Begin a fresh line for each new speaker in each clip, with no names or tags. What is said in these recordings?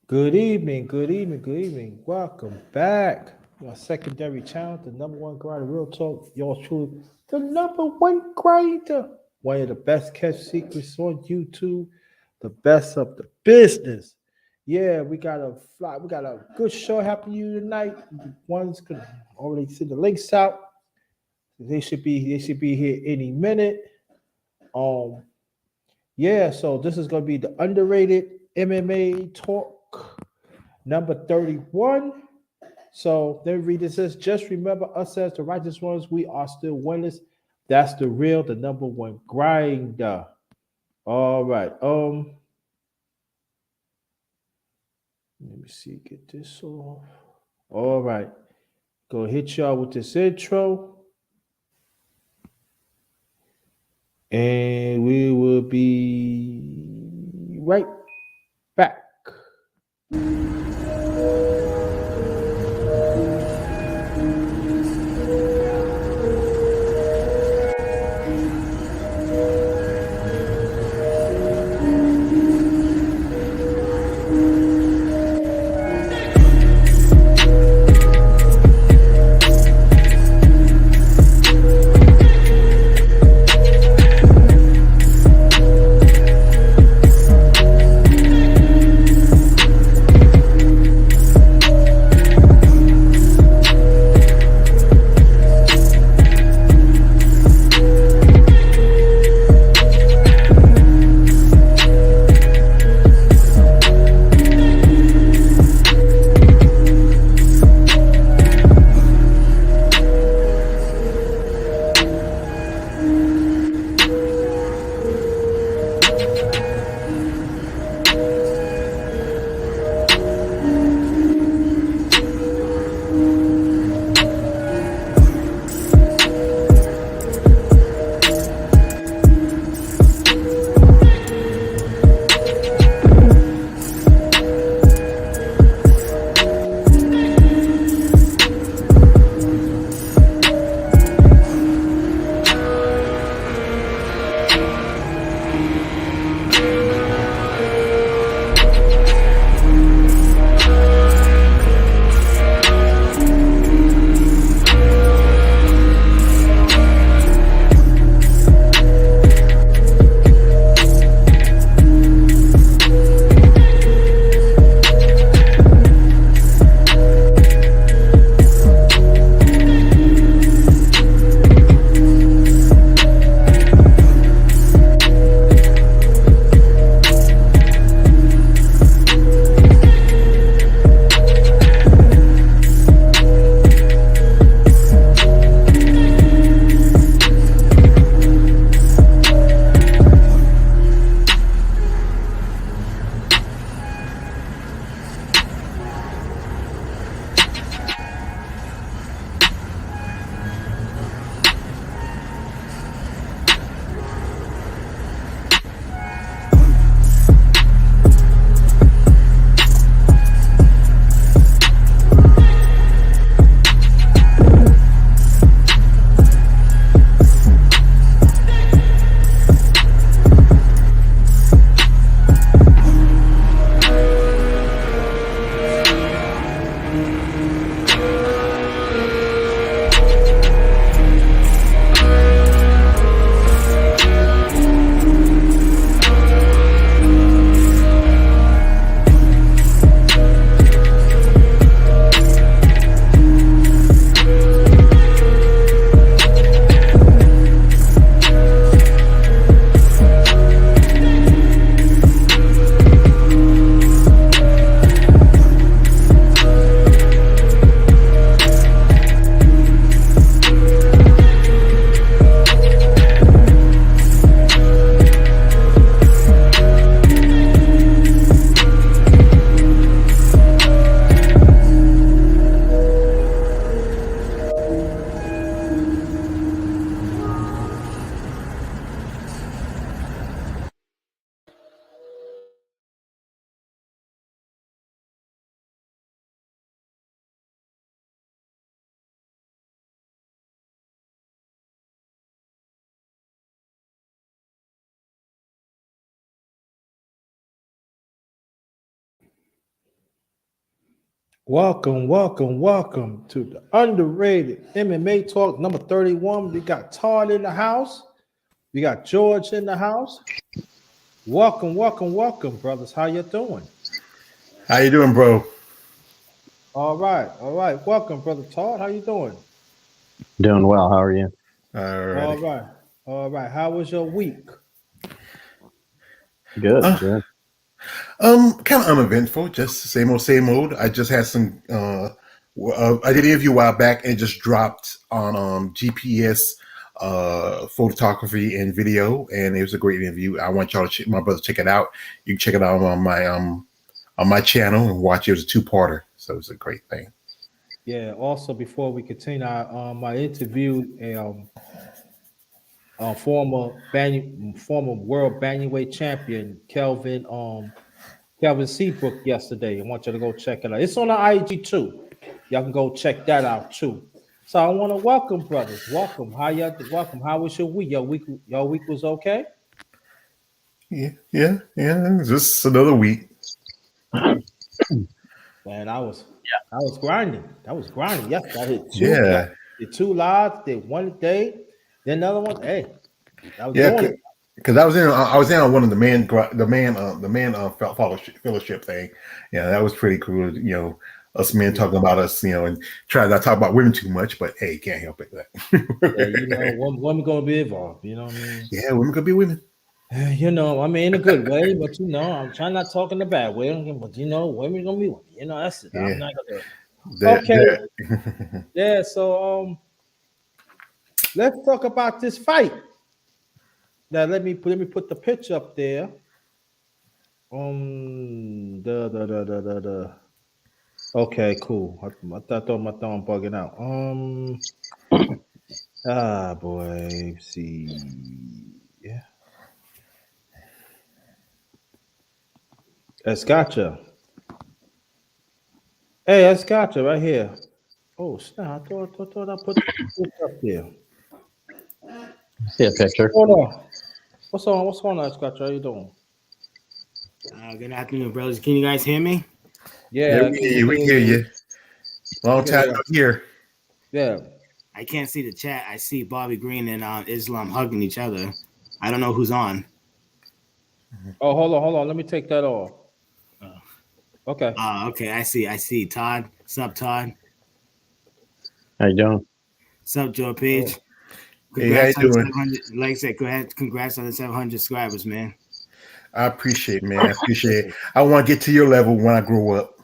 Good evening, good evening, good evening. Welcome back. Your secondary channel, the number one grinder, real talk. Y'all truly, the number one grinder. One of the best catch secrets on YouTube, the best of the business. Yeah, we got a good show happening to you tonight. The ones could already see the links out. They should be here any minute. Um, yeah, so this is gonna be the underrated MMA talk number 31. So then read it says, just remember us as the righteous ones, we are still winners. That's the real, the number one grinder. All right. Let me see, get this off. All right. Go hit y'all with this intro. And we will be right back. Welcome to the Underrated MMA Talk number 31. We got Todd in the house. We got George in the house. Welcome, brothers. How you doing?
How you doing, bro?
All right. Welcome, brother Todd. How you doing?
Doing well. How are you?
All
Alrighty.
right, all right. How was your week?
Good.
Uh,
Good.
kind of uneventful. Just same old, same old. I just had some. I did an interview a while back and it just dropped on GPS photography and video, and it was a great interview. I want y'all to my brother check it out. You can check it out on my channel and watch it. It was a two-parter, so it's a great thing.
Yeah. Also, before we continue, I interviewed a former world bantamweight champion Kelvin Seabrook yesterday. I want you to go check it out. It's on the IG too. Y'all can go check that out too. So I want to welcome brothers. Welcome. Welcome. How was your week? Your week was okay?
Yeah. Just another week.
Man, I was grinding. I was grinding. Yes, I hit two. Yeah,
Yeah,
did two lives, did one a day, then another one. Hey, I was
yeah.
doing it.
Because I was in on one of the man fellowship thing. Yeah, that was pretty cool. Us men
Yeah.
talking about us, and try not to talk about women too much, but hey, can't help it.
Yeah, women gonna be involved, you know what I mean?
Yeah, women could be women.
I mean, in a good way, but I'm trying not to talk in a bad way. But women gonna be women. That's it. I'm
Yeah,
not gonna.
that
Okay,
that.
yeah. So let's talk about this fight. Now let me put the picture up there. The. Okay, cool. I thought my thumb bugging out. Boy. See. Yeah. Escacha. Hey, Escacha right here. Oh, snap. I thought I put this up there.
See a picture.
Hold on. What's going on, Escacha? How you doing?
Good afternoon, brothers. Can you guys hear me?
Yeah,
Yeah, I can
we
hear
hear
you.
you. Long time no here.
Yeah.
I can't see the chat. I see Bobby Green and Islam hugging each other. I don't know who's on.
Oh, hold on. Let me take that off.
Uh,
Okay.
okay. I see. Todd. Sup, Todd?
How you doing?
Sup, Joe
Oh,
Page?
Hey, how you
Congrats on the
doing?
700. Like I said, congrats on the 700 subscribers, man.
I appreciate, it, man. I appreciate it. I want to get to your level when I grow up.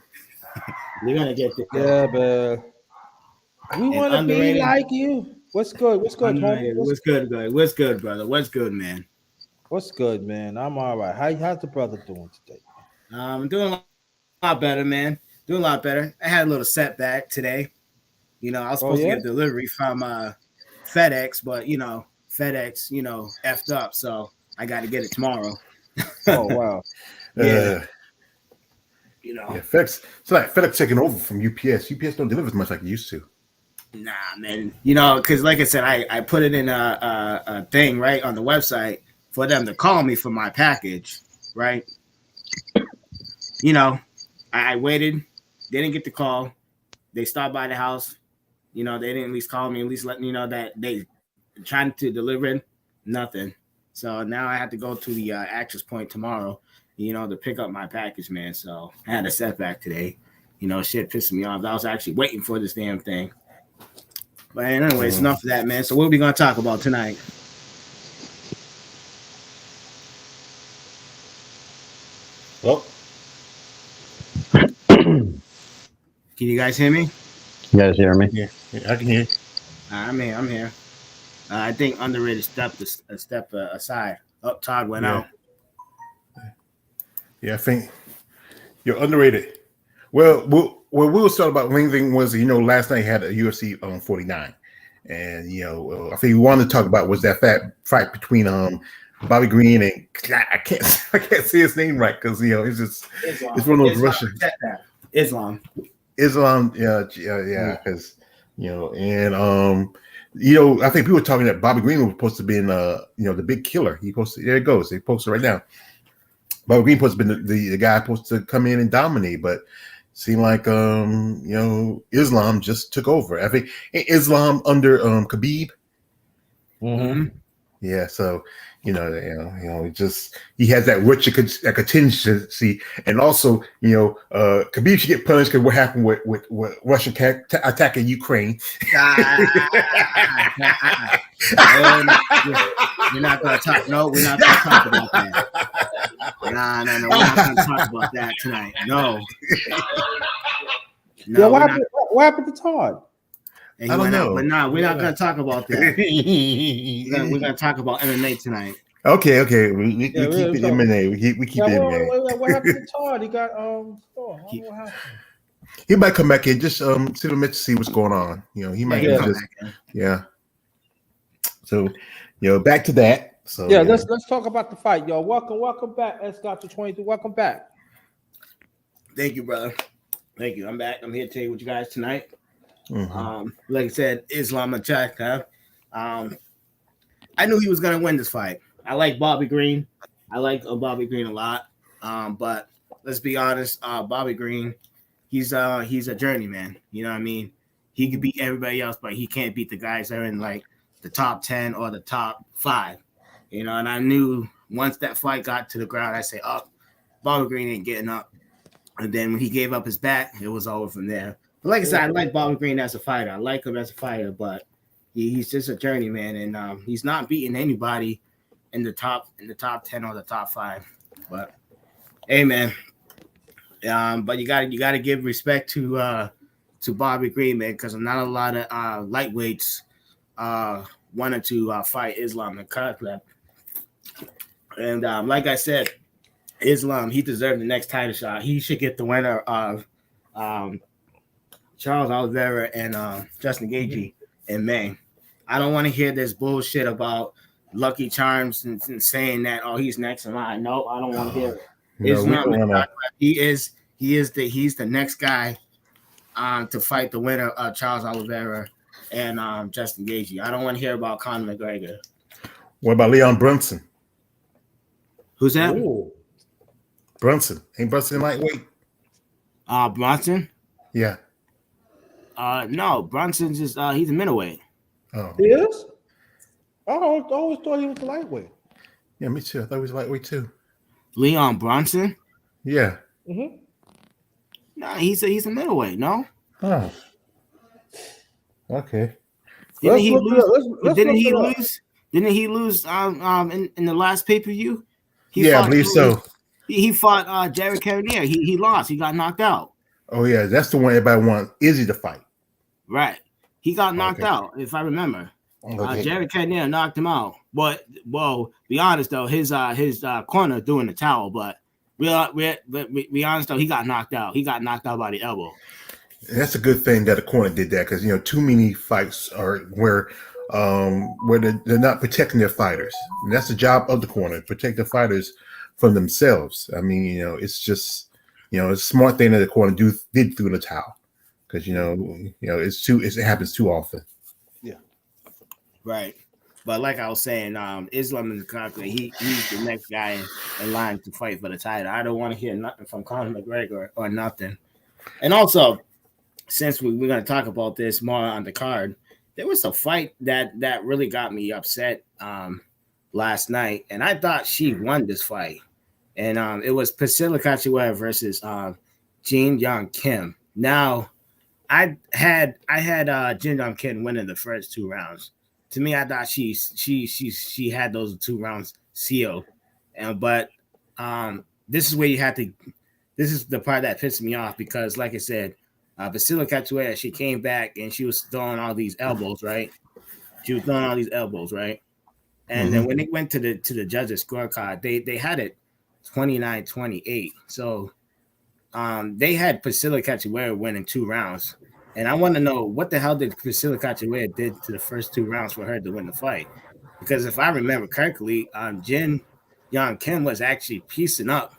You're gonna get there.
yeah, but we
And
want to be
underrated.
like you. What's good? What's good, homie?
Underrated. What's good, brother? What's good, brother? What's good, man?
What's good, man? I'm all right. How's the brother doing today?
Doing a lot better, man. Doing a lot better. I had a little setback today. I was
Oh
supposed to
yeah.
get a delivery from FedEx, but FedEx, effed up, so I got to get it tomorrow.
Oh wow.
Yeah,
Uh,
you know,
yeah, FedEx. It's like FedEx taking over from UPS. UPS don't deliver as much like it used to.
nah, man. Because like I said, I put it in a thing right on the website for them to call me for my package, right? I waited. They didn't get the call. They stopped by the house. They didn't at least call me, at least let me know that they trying to deliver it. Nothing. So now I have to go to the access point tomorrow, to pick up my package, man. So I had a setback today. Shit pissing me off. I was actually waiting for this damn thing. But anyways, enough of that, man. So what are we going to talk about tonight?
Well,
Can you guys hear me?
You guys hear me?
yeah, I can hear.
I'm here. I'm here. I think underrated stepped a step aside. Oh, Todd went
Yeah,
out.
yeah. I think you're underrated. Well, we'll start about main thing was last night had a UFC 49, and I think we wanted to talk about was that fight between Bobby Green and I can't say his name right because it's just
Islam.
it's one of those Russian
Islam.
yeah because and I think people were talking that Bobby Green was supposed to be in the big killer. He posted there it goes. They posted right now. Bobby Green supposed to be the guy supposed to come in and dominate, but seemed like Islam just took over. I think Islam under Khabib.
Mm-hmm.
Yeah, so just he has that richer contingency, and also Khabib should get punished because what happened with Russia attacking Ukraine.
We're not gonna talk. No, we're not gonna talk about that. No, we're not gonna talk about that tonight. No.
Yeah, what happened to Todd?
I don't know.
But no, we're not gonna talk about that. We're gonna talk about MMA tonight.
Okay. We keep it MMA. We keep it MMA.
What happened to Todd? He got I don't know what happened.
He might come back in. Just to see what's going on. He might come back in. Yeah. So, back to that. So
let's talk about the fight, y'all. Welcome back, Scott to 22. Welcome back.
Thank you, brother. Thank you. I'm back. I'm here to tell you what you guys tonight.
Mm-hmm.
Like I said, Islam attack. I knew he was gonna win this fight. I like Bobby Green. I like Bobby Green a lot. But let's be honest, Bobby Green, he's a journeyman. You know what I mean? He could beat everybody else, but he can't beat the guys that are in like the top 10 or the top 5. And I knew once that fight got to the ground, I say, Bobby Green ain't getting up. And then when he gave up his back, it was over from there. But like I said, I like Bobby Green as a fighter. I like him as a fighter, but he's just a journeyman, and he's not beating anybody in the top 10 or the top 5. But hey, man, but you gotta give respect to Bobby Green, man, because not a lot of lightweights wanted to fight Islam and Kharkiv. And like I said, Islam, he deserved the next title shot. He should get the winner of Charles Oliveira and Justin Gaethje in May. I don't want to hear this bullshit about Lucky Charms and saying that he's next in line. No, I don't want to hear it. Islam, he's the next guy to fight the winner of Charles Oliveira and Justin Gaethje. I don't want to hear about Conor McGregor.
What about Leon Brunson?
Who's that?
Ooh.
Brunson. Ain't Brunson lightweight?
Brunson?
Yeah.
No, Brunson's just he's a middleweight.
Oh.
He is? I always thought he was the lightweight.
Yeah, me too. I thought he was lightweight too.
Leon Brunson?
Yeah.
Mm-hmm.
No, he's a middleweight, no?
Oh. Okay.
Didn't he lose? Didn't he lose in the last pay-per-view?
I believe so.
He fought Jared Cannonier. He lost. He got knocked out.
Oh yeah, that's the one everybody wants Izzy to fight.
Right. He got knocked out, if I remember.
Okay.
Jared Cannonier knocked him out. But be honest though, his corner threw in the towel. But be honest though, he got knocked out. He got knocked out by the elbow.
And that's a good thing that the corner did that, because too many fights are where they're not protecting their fighters. And that's the job of the corner, protect the fighters from themselves. I mean, it's just it's a smart thing that the corner did through the towel, because it happens too often.
Yeah.
Right. But like I was saying, Islam is he's the next guy in line to fight for the title. I don't want to hear nothing from Conor McGregor or nothing. And also, since we're going to talk about this more on the card, there was a fight that really got me upset last night, and I thought she won this fight. And it was Priscilla Cachoeira versus Jin Young Kim. Now, I had Jin Young Kim winning the first 2 rounds. To me, I thought she had those 2 rounds sealed. But this is where you have to. This is the part that pissed me off, because, like I said, Priscilla Cachoeira, she came back and she was throwing all these elbows, right? And then when they went to the judges' scorecard, they had it 29-28. So they had Priscilla Cachoeira winning 2 rounds. And I want to know, what the hell did Priscilla Cachoeira did to the first 2 rounds for her to win the fight? Because if I remember correctly, Jin Young Kim was actually piecing up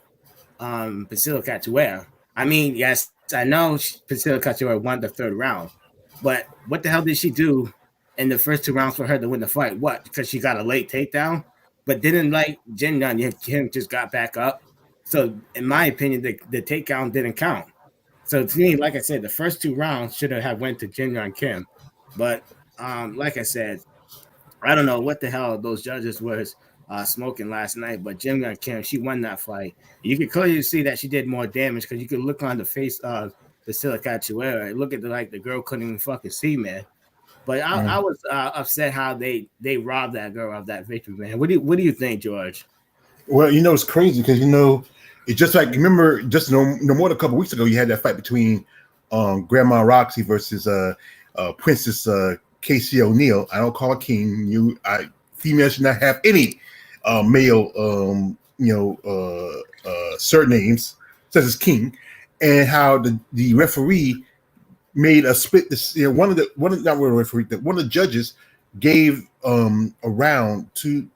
Priscilla Cachoeira. I mean, yes, I know Priscilla Cachoeira won the 3rd round, but what the hell did she do in the first 2 rounds for her to win the fight? What? Because she got a late takedown, but didn't Jin Young Kim just got back up. So in my opinion, the takedown didn't count. So to me, like I said, the first 2 rounds should have went to Jin Young Kim, but like I said, I don't know what the hell those judges was smoking last night, but Jin Young Kim, she won that fight. You could clearly see that she did more damage because you could look on the face of the Silicachuera. Look at the girl couldn't even fucking see, man. But I was upset how they robbed that girl of that victory, man. What do you think, George?
Well, it's crazy because it's just like remember just no more than a couple weeks ago you had that fight between Grandma Roxy versus Princess Casey O'Neill. I don't call her king. Females should not have any male surnames such as king, and how the referee made a split. This one of the judges gave a round to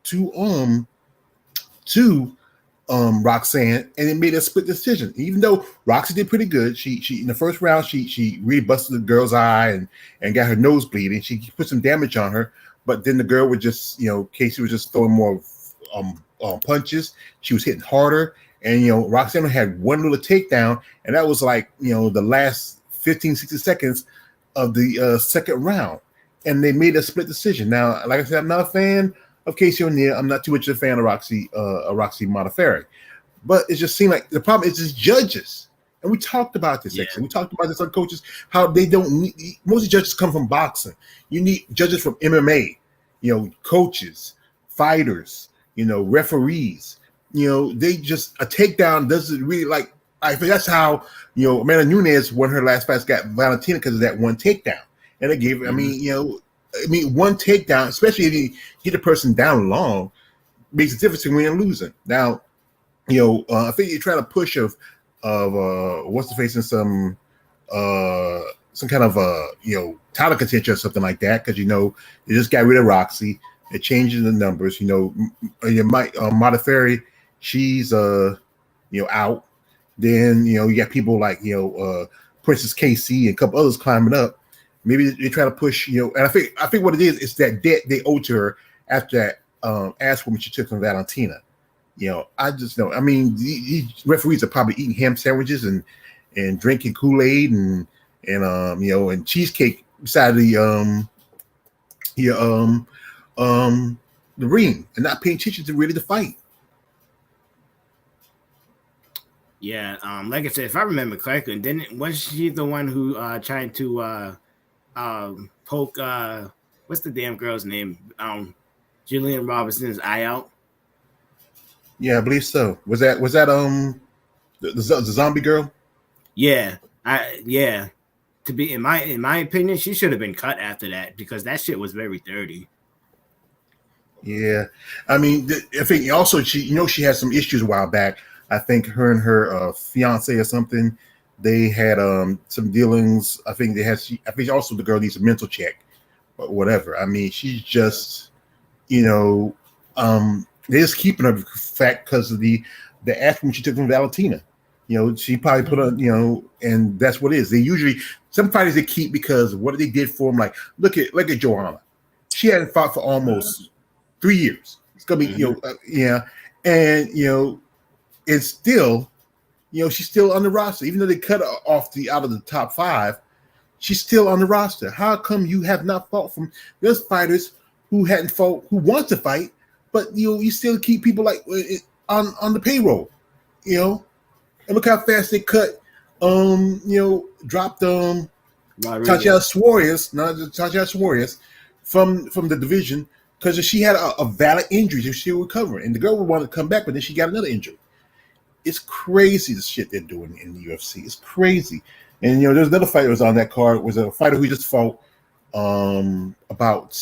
Roxanne, and it made a split decision. Even though Roxy did pretty good, she in the first round she really busted the girl's eye and got her nose bleeding. She put some damage on her, but then the girl would just Casey was just throwing more punches. She was hitting harder, and Roxanne had one little takedown, and that was like the last 15-60 seconds of the second round, and they made a split decision. Now, like I said, I'm not a fan of Casey O'Neill. I'm not too much of a fan of Roxy Modafferi, but it just seemed like the problem is just judges, and we talked about this. Actually, we talked about this on coaches, how they don't need, most of the judges come from boxing. You need judges from MMA, coaches, fighters, referees. They just a takedown doesn't really like. I think that's how Amanda Nunes won her last fight, got Valentina because of that one takedown, and it gave. One takedown, especially if you get the person down long, makes a difference in winning and losing. Now, I think you're trying to push of what's the face in some kind of title contention or something like that, because they just got rid of Roxy. They're changing the numbers. Modafferi, she's out. Then you got people like Princess Casey and a couple others climbing up. Maybe they try to push, and I think what it is that debt they owe to her after that ass woman she took from Valentina. I just know. I mean, these referees are probably eating ham sandwiches and drinking Kool-Aid and cheesecake beside the ring and not paying attention to really the fight.
Yeah, like I said, if I remember correctly, was she the one who tried to poke what's the damn girl's name? Julian Robinson's eye out?
Yeah, I believe so. Was that the zombie girl?
Yeah. To be in my opinion, she should have been cut after that because that shit was very dirty.
Yeah. I mean, I think also she had some issues a while back. I think her and her fiance or something, they had some dealings. I think also the girl needs a mental check or whatever. I mean, she's just, they're just keeping her fat because of the aspirin she took from Valentina. She probably put on, and that's what it is. They usually, some fighters they keep because of what they did for them. Like, look at Joanna. She hadn't fought for almost 3 years. It's going to be, and, and still, she's still on the roster. Even though they cut her off out of the top 5, she's still on the roster. How come you have not fought from those fighters who hadn't fought, who want to fight, but you still keep people like on the payroll, And look how fast they cut, dropped Tatiana Suarez, from the division because she had a valid injury. She's still recovering, and the girl would want to come back, but then she got another injury. It's crazy the shit they're doing in the UFC. It's crazy. And there's another fighter who was on that card. It was a fighter who just fought about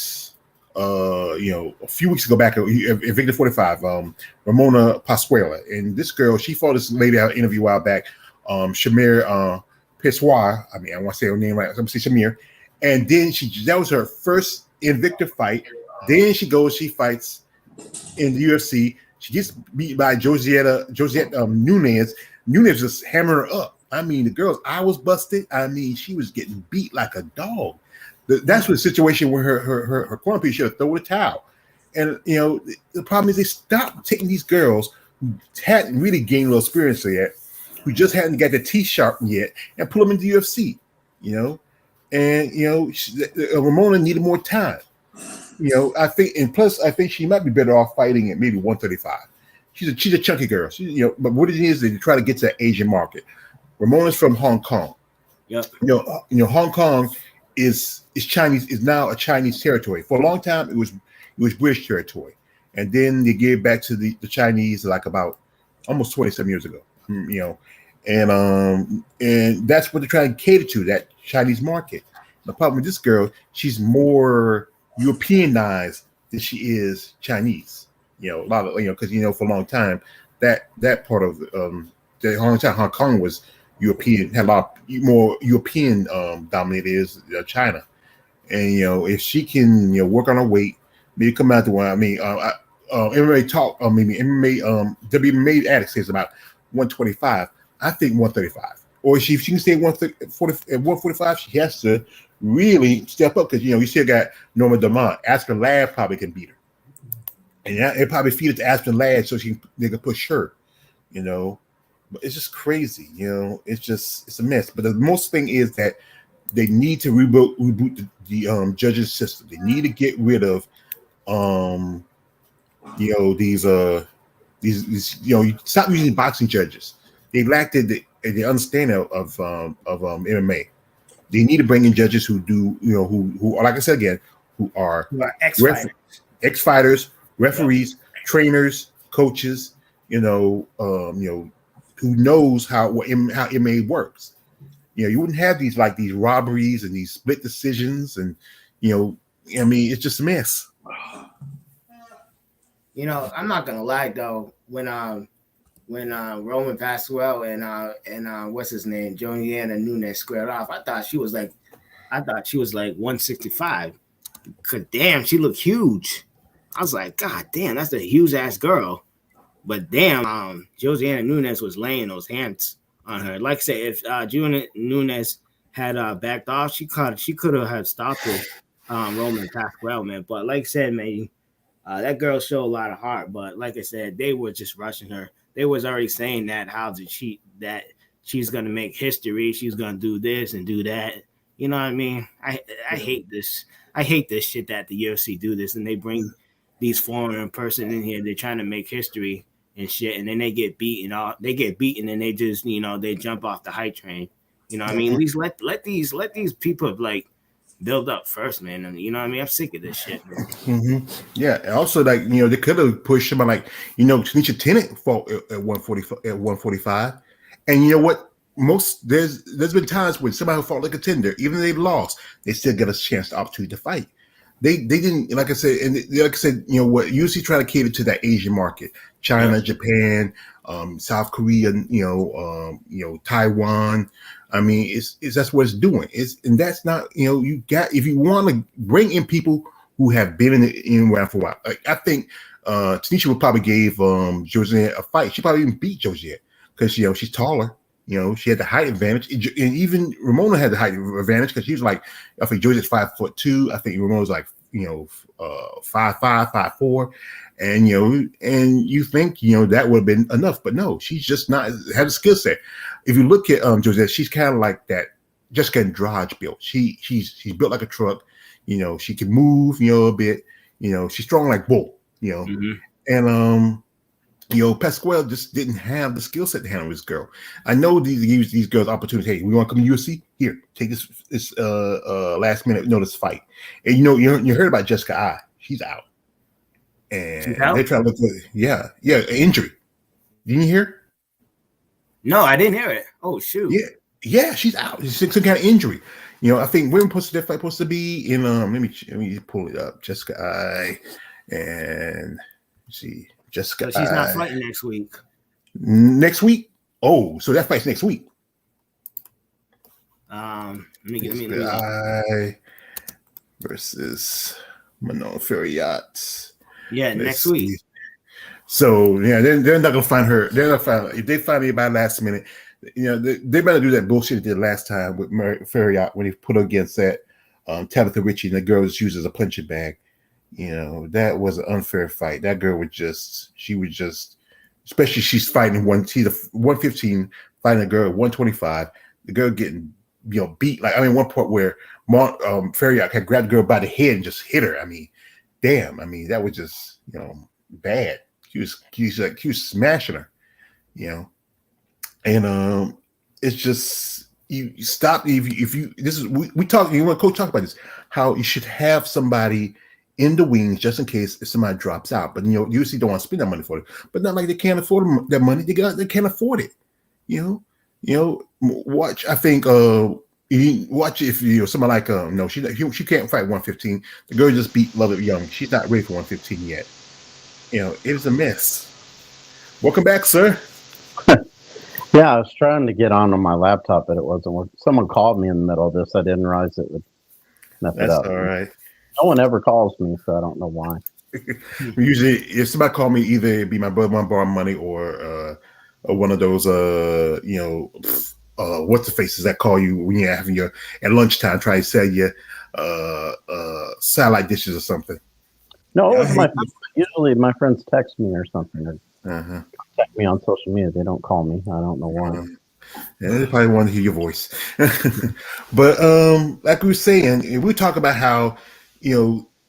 a few weeks ago back at Victor 45, Ramona Pasquale. And this girl, she fought this lady out interview a while back, Shamir Pessoa. I mean, I want to say her name right. I'm going to say Shamir. And then that was her first Invicta fight. Then she fights in the UFC. She gets beat by Josette Nunes. Nunes just hammered her up. I mean, the girl's eye was busted. I mean, she was getting beat like a dog. That's the situation where her corner piece should have thrown a towel. And, the problem is they stopped taking these girls who hadn't really gained a little experience yet who just hadn't got the teeth sharpened yet, and pull them into UFC. You know, and Ramona needed more time. I think, and plus, I think she might be better off fighting at maybe 135. She's a chunky girl. But what it is they try to get to the Asian market. Ramona's from Hong Kong.
Yep.
Hong Kong is Chinese, is now a Chinese territory. For a long time, it was British territory, and then they gave it back to the Chinese like about almost 27 years ago. And that's what they're trying to cater to, that Chinese market. The problem with this girl, she's more Europeanized than she is Chinese. A lot of because for a long time that part of the Hong Kong was European, had a lot more European dominated is China. And if she can work on her weight, maybe come out to one. I mean, MMA talk, maybe WMA addict says about 125. I think 135. Or if she can stay at 145, she has to really step up because you still got Norma Dumont. Aspen Ladd probably can beat her, and it probably feed it to Aspen Ladd so they can push her. But it's just crazy. It's a mess. But the most thing is that they need to reboot the judges system. They need to get rid of these stop using boxing judges. They lack the understanding of MMA. They need to bring in judges who do who are, like I said again, who are ex-fighters, referees, trainers, coaches, who knows how MMA works. You wouldn't have these robberies and these split decisions, and it's just a mess.
I'm not gonna lie though, when Roman Pasquale and what's his name, Joanna Nunes squared off, I thought she was like 165. Cause damn, she looked huge. I was like, God damn, that's a huge ass girl. But damn, Joanna Nunes was laying those hands on her. Like I said, if Joanna Nunes had backed off, she could have stopped it, Roman Pasquale, man. But like I said, man, that girl showed a lot of heart. But like I said, they were just rushing her. They was already saying that that she's gonna make history. She's gonna do this and do that. You know what I mean? I hate this. I hate this shit that the UFC do this, and they bring these foreign person in here. They're trying to make history and shit, and then they get beaten. They get beaten, and they just they jump off the hype train. I mean, at least let these people build up first, man. And I'm sick of this shit, man.
Mm-hmm. Yeah, and also they could have pushed somebody Tanisha Tennant fought at 145, and you know what? There's been times when somebody fought like a contender, even though they lost, they still get a chance, the opportunity to fight. They didn't, like I said, what UFC trying to cater to that Asian market, China, Japan, South Korea, Taiwan. I mean, that's what it's doing. And that's not, if you want to bring in people who have been in around for a while. I think Tanisha would probably gave Josiane a fight. She probably even beat Josiane because she's taller. She had the height advantage, and even Ramona had the height advantage because she was I think Josiane's 5'2". I think Ramona's 5'5", 5'4", and you think that would have been enough, but no, she's just not have a skill set. If you look at Josiane, she's kind of like that Jessica Andrade built. She's built like a truck. She can move a bit. She's strong like bull.
Mm-hmm.
And Pasquale just didn't have the skill set to handle this girl. I know these girls opportunity. Hey, we want to come to UFC? Here, take this last minute notice fight. And you heard about Jessica I. She's out. And they're trying to look for injury. Didn't you hear?
No, I didn't hear it. Oh shoot.
Yeah, she's out. She's some kind of injury. I think when that fight supposed to be in let me pull it up. Jessica I and let's see. Jessica,
so she's not fighting next week.
Next week? Oh, so that fight's next week.
Let me
I versus Manon Ferriat.
Yeah, next week.
So they're not gonna find her. They're not find if they find anybody last minute. They better do that bullshit they did last time with Ferriat when he put her against that Tabitha Ritchie and the girl was used as a punching bag. That was an unfair fight. That girl was just especially she's fighting she's a 115 fighting a girl at 125. The girl getting beat. Like, I mean, one point where Fariak had grabbed the girl by the head and just hit her. I mean, damn. I mean, that was just bad. He was smashing her, and it's just you stop if you this is we talk. Coach talk about this, how you should have somebody in the wings just in case if somebody drops out. But usually don't want to spend that money for it. But not like they can't afford that money. They can't afford it. Watch. I think watch if somebody like no, she can't fight 115. The girl just beat Love It Young. She's not ready for 115 yet. It was a mess. Welcome back, sir.
Yeah, I was trying to get on my laptop, but it wasn't working. Someone called me in the middle of this. I didn't realize it would mess it up.
That's all right.
No one ever calls me, so I don't know why.
Usually, if somebody called me, either it'd be my brother want to borrow money or one of those what's the faces that call you when you're having at lunchtime try to sell you satellite dishes or something.
No, it was my friends. Usually my friends text me or something or contact me on social media. They don't call me. I don't know why.
Yeah, they probably want to hear your voice. But like we were saying, we talk about how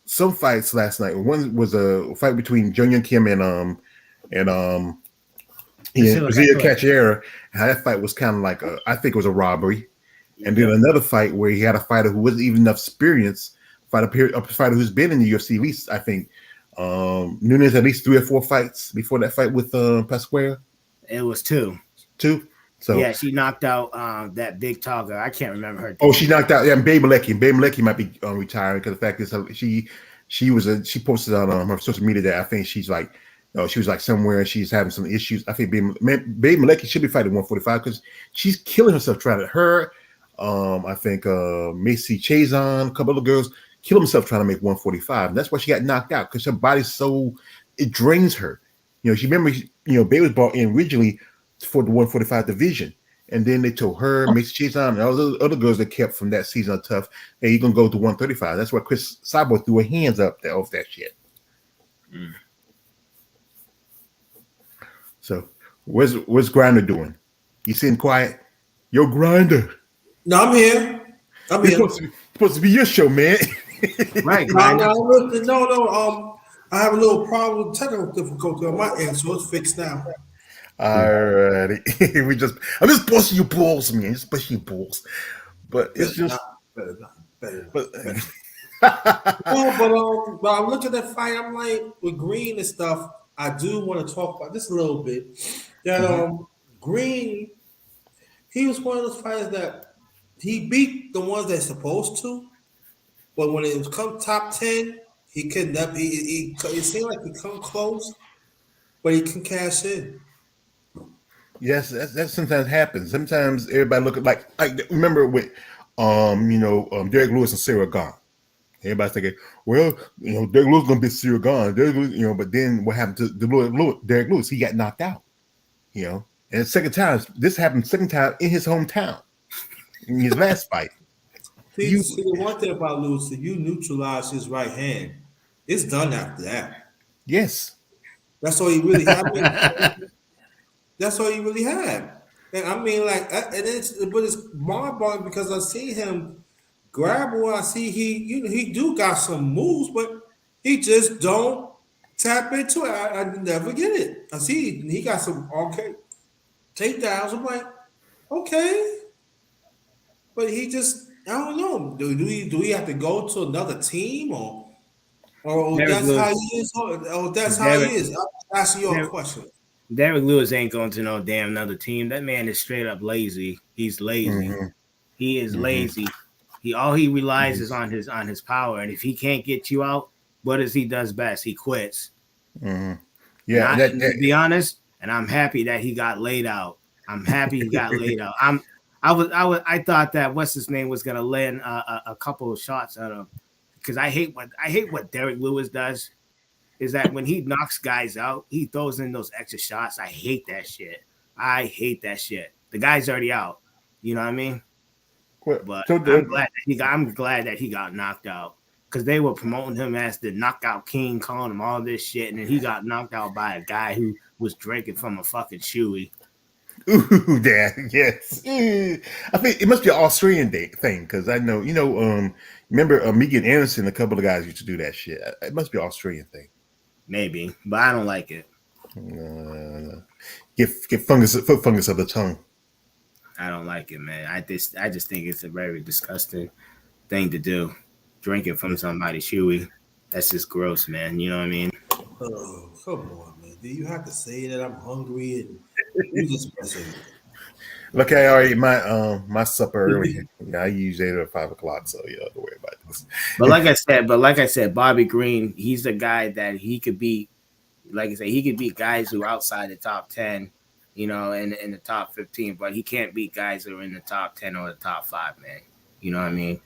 some fights last night. One was a fight between Jung Kim and Brazil Cachoeira. How that fight was kind of like I think it was a robbery. And then another fight where he had a fighter who wasn't even enough experience, a fighter who's been in the UFC at least, I think, Nunes at least 3 or 4 fights before that fight with Pasquale.
It was 2.
2? So
yeah, she knocked out that big tall girl. I can't remember her.
Oh, she knocked out Babe Malecki. Babe Malecki might be retiring because the fact is she posted on her social media that I think she's like she was like somewhere and she's having some issues. I think Babe Malecki should be fighting 145 because she's killing herself trying to. I think Macy Chazon, a couple of girls kill themselves trying to make 145. And that's why she got knocked out because her body's it drains her. She remember Babe was brought in originally for the 145 division. And then they told her, Macy Chazon, and all the other girls that kept from that season of Tough, hey, you're going to go to 135. That's why Chris Cyborg threw her hands up there off that shit. Mm. So, what's Grinda doing? You sitting quiet? Yo, Grinda.
No, I'm here.
It's supposed to be your show, man.
Right,
No. I have a little problem with technical difficulty on my end, so it's fixed now.
Alrighty. I'm just busting your balls, man. Just busting your balls. But it's just
better. But I'm looking at that fight. I'm like, with Green and stuff, I do want to talk about this a little bit. That Green, he was one of those fighters that he beat the ones that's supposed to, but when it was come top 10, he could never. It seemed like he come close, but he can cash in.
Yes, that sometimes happens. Sometimes everybody look like remember with Derek Lewis and Sarah Gone. Everybody's thinking, well, Derek Lewis gonna beat Sarah Gone. But then what happened to Derek Lewis? He got knocked out. And the second time, this happened second time in his hometown in his last fight.
See, the one thing about Lewis, if you neutralize his right hand, it's done after that.
Yes.
That's all he really had. That's all he really had. And I mean, but it's mind-boggling because I see him grab one. I see he do got some moves, but he just don't tap into it. I never get it. I see he got some takedowns. I'm like, okay. But he just, I don't know. Do we have to go to another team or that's how he is? Or that's how he is? I'm asking you a question.
Derek Lewis ain't going to no damn another team. That man is straight up lazy. He's lazy. Mm-hmm. He is lazy. All he relies is on his power. And if he can't get you out, what does he does best? He quits.
Mm-hmm. Yeah.
To be honest, and I'm happy that he got laid out. I'm happy he got laid out. I thought that what's his name was gonna land a couple of shots at him because I hate what Derek Lewis does. Is that when he knocks guys out, he throws in those extra shots. I hate that shit. The guy's already out. You know what I mean? But I'm glad that he got knocked out. because they were promoting him as the knockout king, calling him all this shit, and then he got knocked out by a guy who was drinking from a fucking Chewy.
Ooh, Dad, yes. I think it must be an Australian thing because I know, remember Megan Anderson, a couple of guys used to do that shit. It must be an Australian thing.
Maybe, but I don't like it.
Get foot fungus of the tongue.
I don't like it, man. I just think it's a very disgusting thing to do. Drinking from somebody's Chewy. That's just gross, man. You know what I mean?
Oh, come on, man. Do you have to say that I'm hungry and you just messing with me?
Look, I already ate my supper early. Yeah, I usually ate at 5 o'clock, so don't worry about this.
But like I said, Bobby Green, he's the guy that he could beat. Like I said, he could beat guys who are outside the top 10, in the top 15, but he can't beat guys who are in the top 10 or the top 5, man. You know what I mean?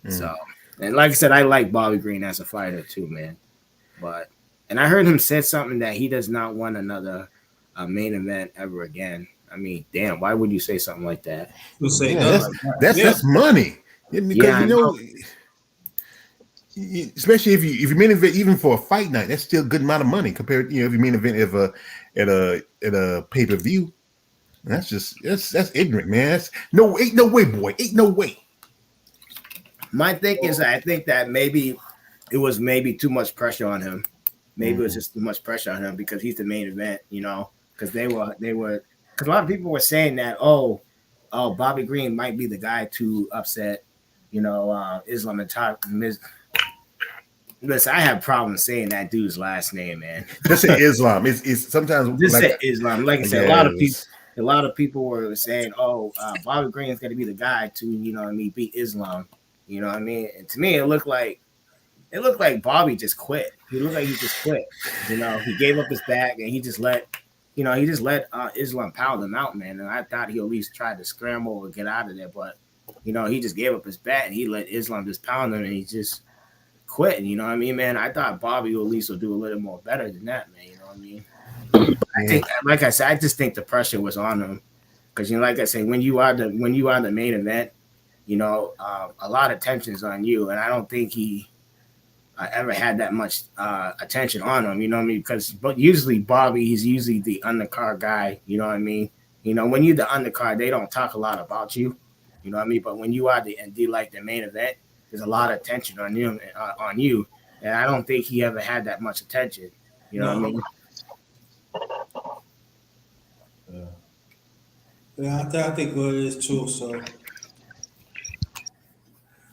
So, and like I said, I like Bobby Green as a fighter too, man. And I heard him say something that he does not want another main event ever again. I mean, damn, why would you say something like that?
That's money. Because especially if you main event even for a fight night, that's still a good amount of money compared, if you main event at a pay-per-view. That's ignorant, man. Ain't no way, boy. Ain't no way.
My thing is, I think that maybe it was too much pressure on him. Maybe it was just too much pressure on him because he's the main event, because they were because a lot of people were saying that, Bobby Green might be the guy to upset, Islam and top. Listen, I have problems saying that dude's last name, man.
Just say Islam. It's sometimes
just say Islam. Like I said, a lot of people were saying, Bobby Green's going to be the guy to, beat Islam. You know what I mean? And to me, it looked like Bobby just quit. He looked like he just quit. He gave up his back and he just let Islam pound him out, man. And I thought he at least tried to scramble or get out of there, but he just gave up his bat and he let Islam just pound him and he just quit. You know what I mean, man? I thought Bobby at least will do a little more better than that, man. You know what I mean? I think, like I said, I just think the pressure was on him because like I say, when you are the main event, a lot of tension's on you, and I don't think he ever had that much attention on him. You know what I mean? But usually Bobby, he's usually the undercard guy. You know what I mean? When you're the undercard, they don't talk a lot about you. You know what I mean? But when you are the main event, there's a lot of attention on you, and I don't think he ever had that much attention. You know what I mean?
Yeah, I think it is too. So,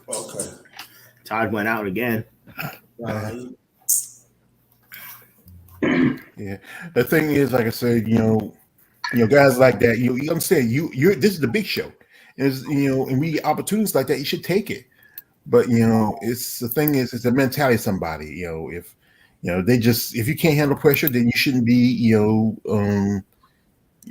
okay.
Todd went out again.
Yeah, the thing is, like I said, guys like that, you understand, you're this is the big show, and we get opportunities like that, you should take it. But it's the thing is, it's a mentality of somebody. If if you can't handle pressure, then you shouldn't be you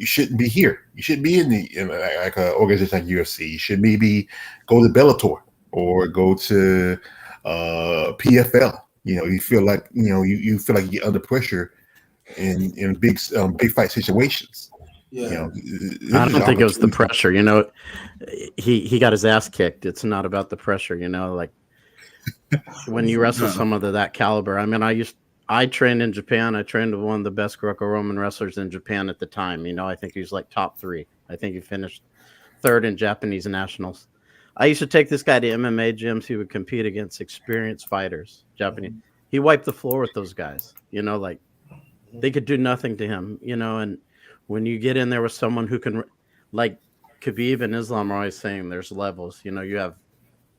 shouldn't be here. You shouldn't be in like an organization like UFC. You should maybe go to Bellator or go to PFL. You feel like you feel like you're under pressure in big fight situations.
Yeah.
I don't think it was the pressure. He got his ass kicked. It's not about the pressure. Like when you wrestle someone of that caliber. I mean, I trained in Japan. I trained with one of the best Greco-Roman wrestlers in Japan at the time. I think he was like top 3. I think he finished 3rd in Japanese nationals. I used to take this guy to MMA gyms. He would compete against experienced fighters, Japanese. He wiped the floor with those guys. Like they could do nothing to him. And when you get in there with someone who can, like Khabib and Islam are always saying, there's levels. You have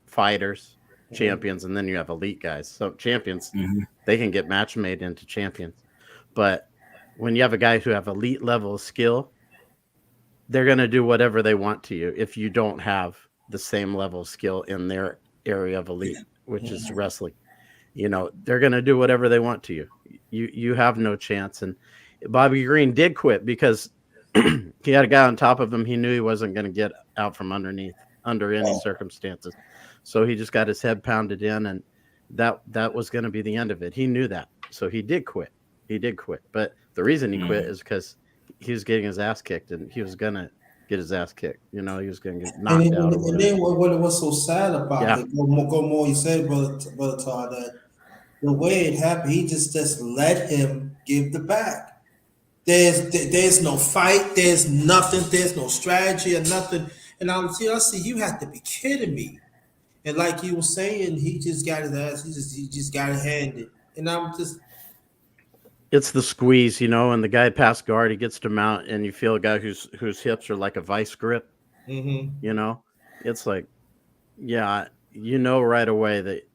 fighters, champions, and then you have elite guys. So champions, they can get match made into champions. But when you have a guy who have elite level of skill, they're going to do whatever they want to you if you don't have the same level of skill in their area of elite, which is wrestling. They're going to do whatever they want to you. You have no chance. And Bobby Green did quit because he had a guy on top of him. He knew he wasn't going to get out from underneath under any circumstances. So he just got his head pounded in, and that was going to be the end of it. He knew that. So he did quit. But the reason he quit is because he was getting his ass kicked, and he was going to get his ass kicked. You know, he was going to get
And
knocked
then,
out or
and
whatever.
then what was so sad about
Yeah.
it? Go more. You said, brother Todd, that the way it happened, he just let him give the back. There's no fight. There's nothing. There's no strategy or nothing. And I see. You have to be kidding me. And like you were saying, he just got his ass. He just got it handed. And I'm just.
It's the squeeze, you know, and the guy past guard, he gets to mount, and you feel a guy whose hips are like a vice grip,
Mm-hmm.
you know? It's like, yeah, you know right away that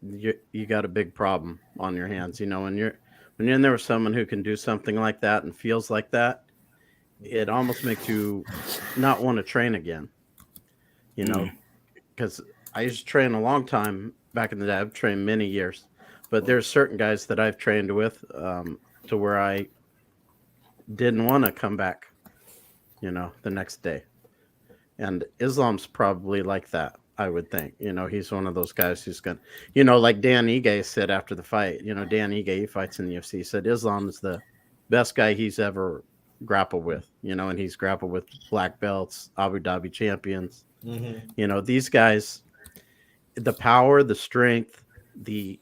you got a big problem on your hands, you know, when you're in there with someone who can do something like that and feels like that, it almost makes you not want to train again, you know, because I used to train a long time back in the day. I've trained many years, but there's certain guys that I've trained with to where I didn't want to come back, you know, the next day. And Islam's probably like that, I would think. You know, he's one of those guys who's going to, you know, like Dan Ige said after the fight, you know, Dan Ige, he fights in the UFC, he said Islam is the best guy he's ever grappled with, you know, and he's grappled with black belts, Abu Dhabi champions.
Mm-hmm.
You know, these guys, the power, the strength, the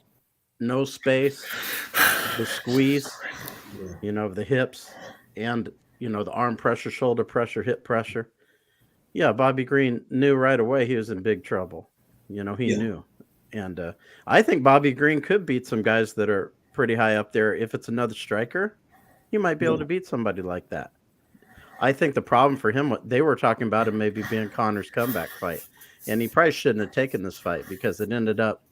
no space, the squeeze, you know, the hips, and, you know, the arm pressure, shoulder pressure, hip pressure. Yeah, Bobby Green knew right away he was in big trouble. You know, he
Yeah.
knew. And I think Bobby Green could beat some guys that are pretty high up there. If it's another striker, he might be able to beat somebody like that. I think the problem for him, they were talking about him maybe being Connor's comeback fight. And he probably shouldn't have taken this fight because it ended up,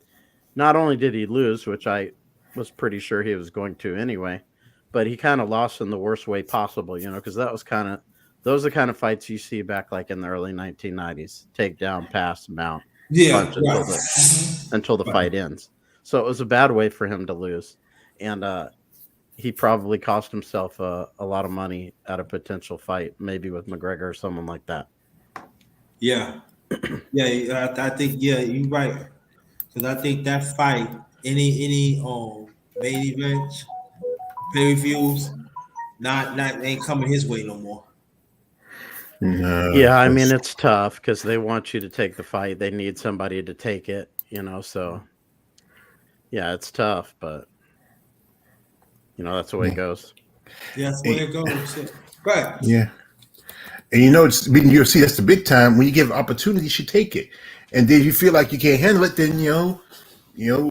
not only did he lose, which I was pretty sure he was going to anyway, but he kind of lost in the worst way possible, you know, because those are the kind of fights you see back like in the early 1990s. Take down, pass, mount,
Yeah.
punch
Right.
until the fight ends. So it was a bad way for him to lose. And he probably cost himself a lot of money at a potential fight, maybe with McGregor or someone like that.
Yeah. Yeah. I think you're right. Because I think that fight, any main events, pay per views, not ain't coming his way no more.
No,
Yeah, I mean,
that's-
it's tough because they want you to take the fight. They need somebody to take it, you know, so yeah, it's tough, but you know, that's the way it goes.
Yeah, that's where it goes. Right.
yeah. And you know, it's being UFC. That's the big time. When you give opportunity, you should take it. And then if you feel like you can't handle it, then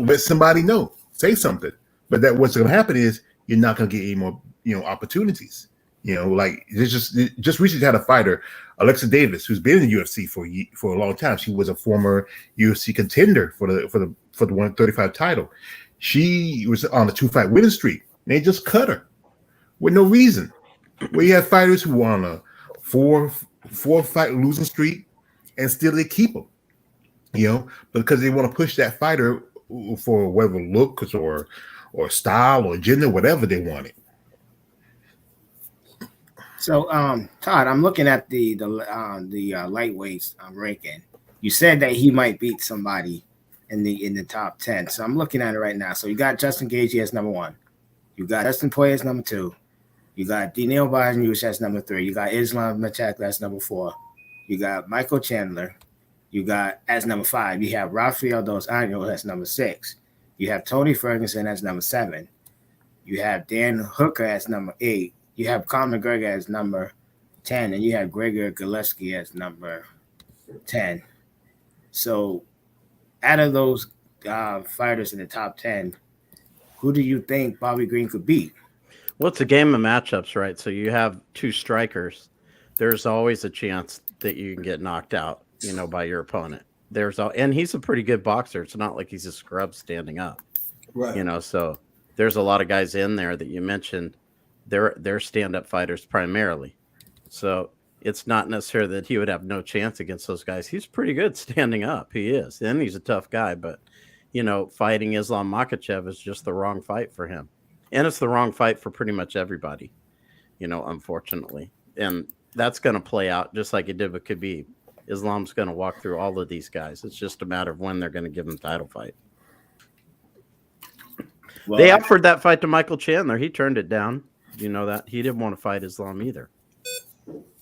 let somebody know. Say something. But that what's going to happen is you're not going to get any more opportunities. You know, like there's just recently had a fighter, Alexa Davis, who's been in the UFC for a long time. She was a former UFC contender for the 135 title. She was on a 2-fight winning streak. And they just cut her with no reason. Where you have fighters who are on a four fight losing streak and still they keep them, because they want to push that fighter for whatever looks or style or gender, whatever they wanted.
So, Todd, I'm looking at the lightweights ranking. You said that he might beat somebody in the top 10. So I'm looking at it right now. So you got Justin Gaethje as number 1. You got Dustin Poirier as number 2. You got Daniil Bajanic as number 3. You got Islam Makhachev as number 4. You got Michael Chandler. You got as number 5. You have Rafael Dos Anjos as number 6. You have Tony Ferguson as number 7. You have Dan Hooker as number 8. You have Conor McGregor as number 10, and you have Gregor Gillespie as number 10. So, out of those fighters in the top 10, who do you think Bobby Green could beat?
Well, it's a game of matchups, right? So you have 2 strikers. There's always a chance that you can get knocked out, by your opponent. And he's a pretty good boxer. It's not like he's a scrub standing up,
Right.
So there's a lot of guys in there that you mentioned. They're stand-up fighters primarily. So it's not necessarily that he would have no chance against those guys. He's pretty good standing up. He is. And he's a tough guy. But, fighting Islam Makhachev is just the wrong fight for him. And it's the wrong fight for pretty much everybody, unfortunately. And that's going to play out just like it did with Khabib. Islam's going to walk through all of these guys. It's just a matter of when they're going to give him the title fight. Well, they offered that fight to Michael Chandler. He turned it down. You know that? He didn't want to fight Islam either.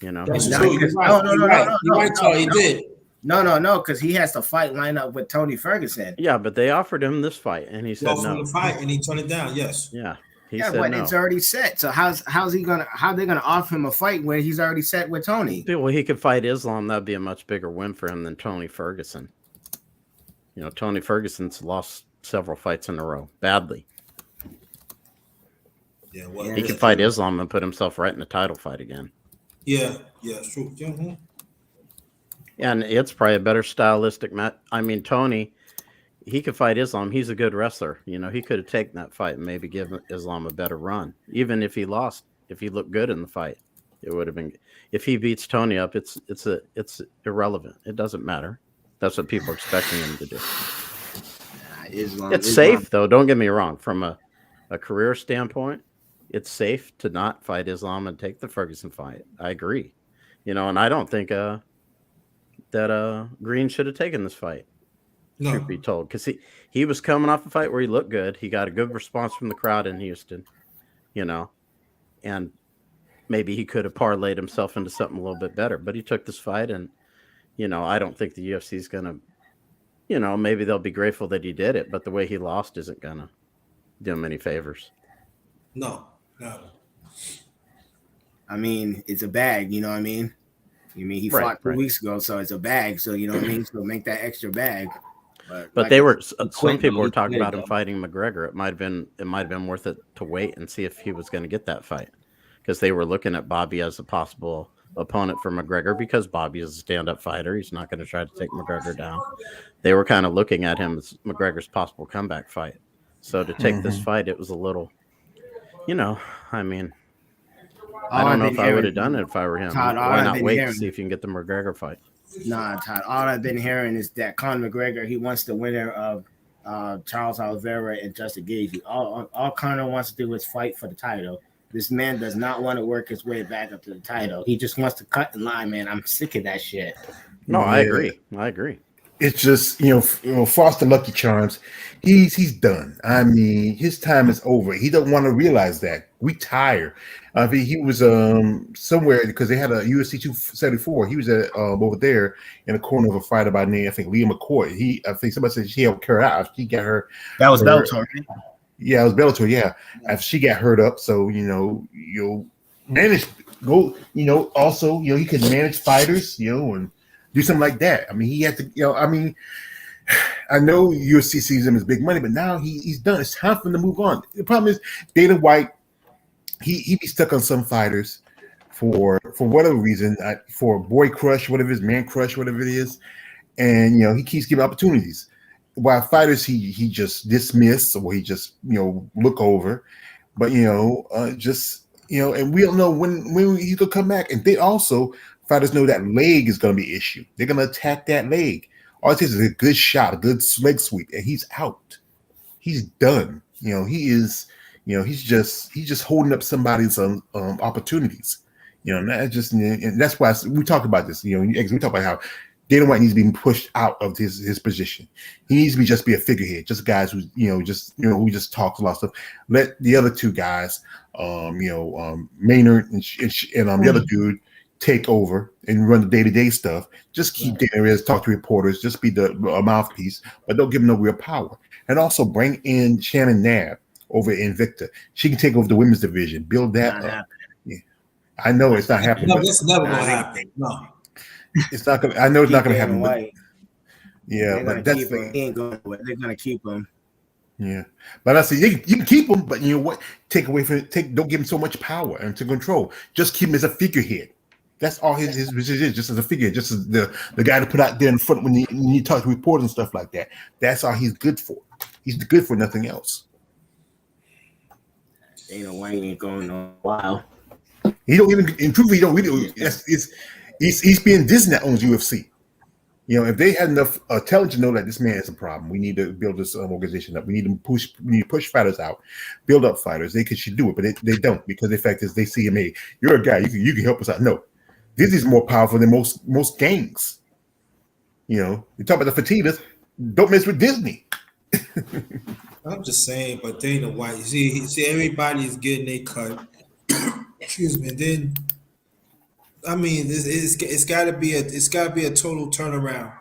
You know,
That's
No,
true. You're
because
right. You're right, Charlie. He did.
No, because he has to fight line up with Tony Ferguson.
yeah, but they offered him this fight, and he
He
said
offered him
no.
the fight, and he turned it down. Yes.
Yeah, he
Yeah,
said
but
no.
it's already set. So how they gonna offer him a fight where he's already set with Tony?
Well, he could fight Islam. That'd be a much bigger win for him than Tony Ferguson. You know, Tony Ferguson's lost several fights in a row badly.
Yeah. Well,
He could fight Islam and put himself right in the title fight again.
Yeah. Yeah. It's true. Mm-hmm.
And it's probably a better stylistic match. I mean, Tony, he could fight Islam. He's a good wrestler. You know, he could have taken that fight and maybe given Islam a better run. Even if he lost, if he looked good in the fight, it would have been. If he beats Tony up, it's irrelevant. It doesn't matter. That's what people are expecting him to do. It's safe, though. Don't get me wrong. From a career standpoint, it's safe to not fight Islam and take the Ferguson fight. I agree. You know, and I don't think that Green should have taken this fight.
No.
Truth be told, because he was coming off a fight where he looked good. He got a good response from the crowd in Houston, you know, and maybe he could have parlayed himself into something a little bit better. But he took this fight, and you know, I don't think the UFC is gonna, you know, maybe they'll be grateful that he did it, but the way he lost isn't gonna do him any favors.
No.
I mean, it's a bag. You know what I mean? He fought 2 weeks ago, so it's a bag. So you know what I mean. So make that extra bag.
But
like,
they were some people were talking about him fighting McGregor. It might have been worth it to wait and see if he was going to get that fight, because they were looking at Bobby as a possible opponent for McGregor, because Bobby is a stand-up fighter. He's not going to try to take McGregor down. They were kind of looking at him as McGregor's possible comeback fight. So to take this fight, it was a little, you know, I mean, I don't know if I would have done it if I were him.
Todd,
why not wait to see if you can get the McGregor fight?
Nah, Todd. All I've been hearing is that Conor McGregor, he wants the winner of Charles Oliveira and Justin Gaethje. All Conor wants to do is fight for the title. This man does not want to work his way back up to the title. He just wants to cut the line, man. I'm sick of that shit.
No, I agree.
It's just, you know, Foster Lucky Charms, he's done. I mean, his time is over. He don't want to realize that. We he was somewhere, because they had a UFC 274. He was at over there in the corner of a fighter by name, I think, Leah McCoy. I think somebody said she helped her out. She got her.
That was Bellator.
Yeah, it was Bellator. Yeah, after she got hurt up, so you'll manage. Also, he could manage fighters, and do something like that. I mean, he had to, I know UFC sees him as big money, but now he's done. It's time for him to move on. The problem is Dana White, he be stuck on some fighters for whatever reason, for boy crush, whatever it is, man crush, whatever it is, and he keeps giving opportunities. While fighters he just dismiss, or he just look over, but and we don't know when he's gonna come back. And they also, fighters know that leg is gonna be an issue. They're gonna attack that leg. All it takes is a good shot, a good leg sweep, and he's out. He's done. He is. He's just holding up somebody's opportunities. And that's why we talk about this. We talk about how Dana White needs to be pushed out of his position. He needs to just be a figurehead, just guys who who just talks a lot of stuff. Let the other two guys, Maynard and the other dude, take over and run the day-to-day stuff. Just keep Dana Reyes, talk to reporters, just be the mouthpiece, but don't give him no real power. And also bring in Shannon Knabb over in Invicta. She can take over the women's division, build that up. Yeah. I know it's not happening.
No, that's never gonna happen. No.
It's not gonna. I know it's not gonna happen.
But,
yeah, but that's
the he ain't going. They're gonna keep him.
Yeah, but I say you can keep him, but you know what? Take away from don't give him so much power and to control. Just keep him as a figurehead. That's all his position is, just as a figure, just as the guy to put out there in front when you talk to reporters and stuff like that. That's all he's good for. He's good for nothing else.
Dana White ain't going no while.
He don't even improve. He don't really. He's being Disney that owns UFC. If they had enough talent to know that this man is a problem, we need to build this organization up. We need to push fighters out, build up fighters. They should do it, but they don't, because the fact is they see him. Hey, you're a guy. You can help us out. No, Disney's more powerful than most gangs. You talk about the Fatitas. Don't mess with Disney.
I'm just saying, but Dana White, see, everybody's getting a cut. Excuse me. And then I mean, it's got to be a total turnaround,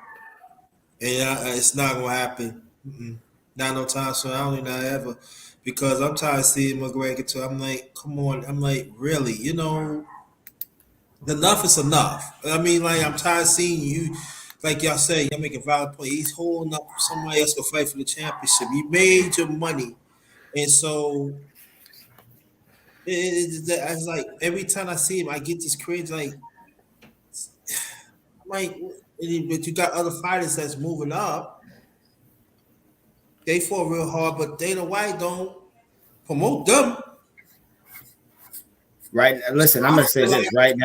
and it's not gonna happen. Mm-mm. Not no time soon. I don't think not ever, because I'm tired of seeing McGregor too. I'm like, come on. I'm like, really? Enough is enough. I mean, like, I'm tired of seeing you. Like y'all say, y'all make a valid point. He's holding up for somebody else to fight for the championship. You made your money, and so it's like every time I see him, I get this cringe. Like, but you got other fighters that's moving up. They fought real hard, but Dana White don't promote them.
Right. Listen,
So
I'm
I
gonna say
feel
this
like,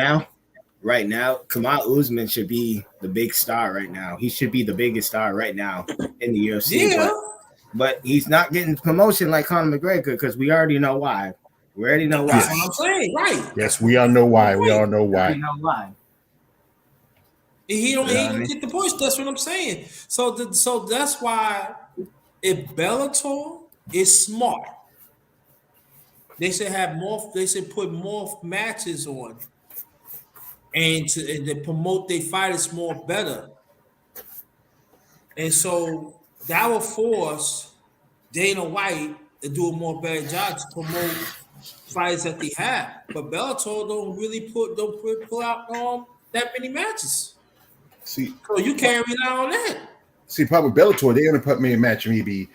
right now, Kamal Usman should be the big star right now. He should be the biggest star right now in the UFC,
yeah,
but he's not getting promotion like Conor McGregor because we already know why. We already know
that's
why.
what I'm saying. Right.
Yes, we all know why. We all know
We already
why.
know why.
He
You know what I
don't
mean?
get the push. That's what I'm saying. So that's why if Bellator is smart, they should have more. They should put more matches on and to promote their fighters more better. And so that will force Dana White to do a more better job to promote fighters that they have. But Bellator don't really pull out that many matches.
See,
So you can't rely on that.
probably Bellator, they only put me a match maybe.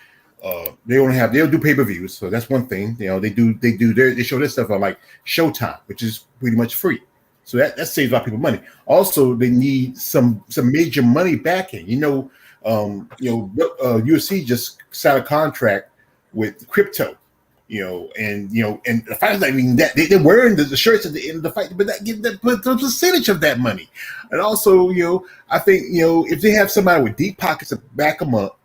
They'll do pay-per-views, so that's one thing. They show their stuff on like Showtime, which is pretty much free. So that saves a lot of people money. Also, they need some major money backing. UFC just signed a contract with crypto. And the fighters not even that they're wearing the shirts at the end of the fight, but that give them the percentage of that money. And also, I think if they have somebody with deep pockets to back them up,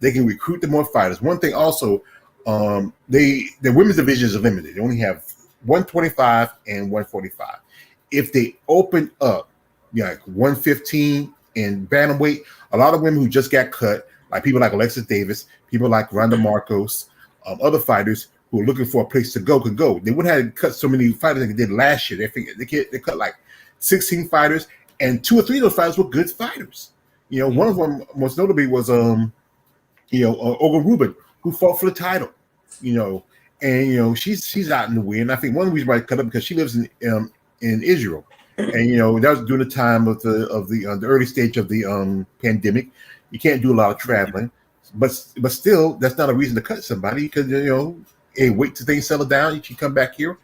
they can recruit the more fighters. One thing also, the women's division is limited. They only have 125 and 145. If they open up, like 115 and bantamweight, a lot of women who just got cut, like people like Alexis Davis, people like Ronda Marcos, other fighters who are looking for a place to go could go. They wouldn't have cut so many fighters like they did last year. They cut like 16 fighters, and 2 or 3 of those fighters were good fighters. One of them most notably was Olga Rubin, who fought for the title. And she's out in the way. And I think one reason why I cut up because she lives in Israel, and that was during the time of the early stage of the pandemic. You can't do a lot of traveling, but still, that's not a reason to cut somebody because hey, wait till things settle down. You can come back here.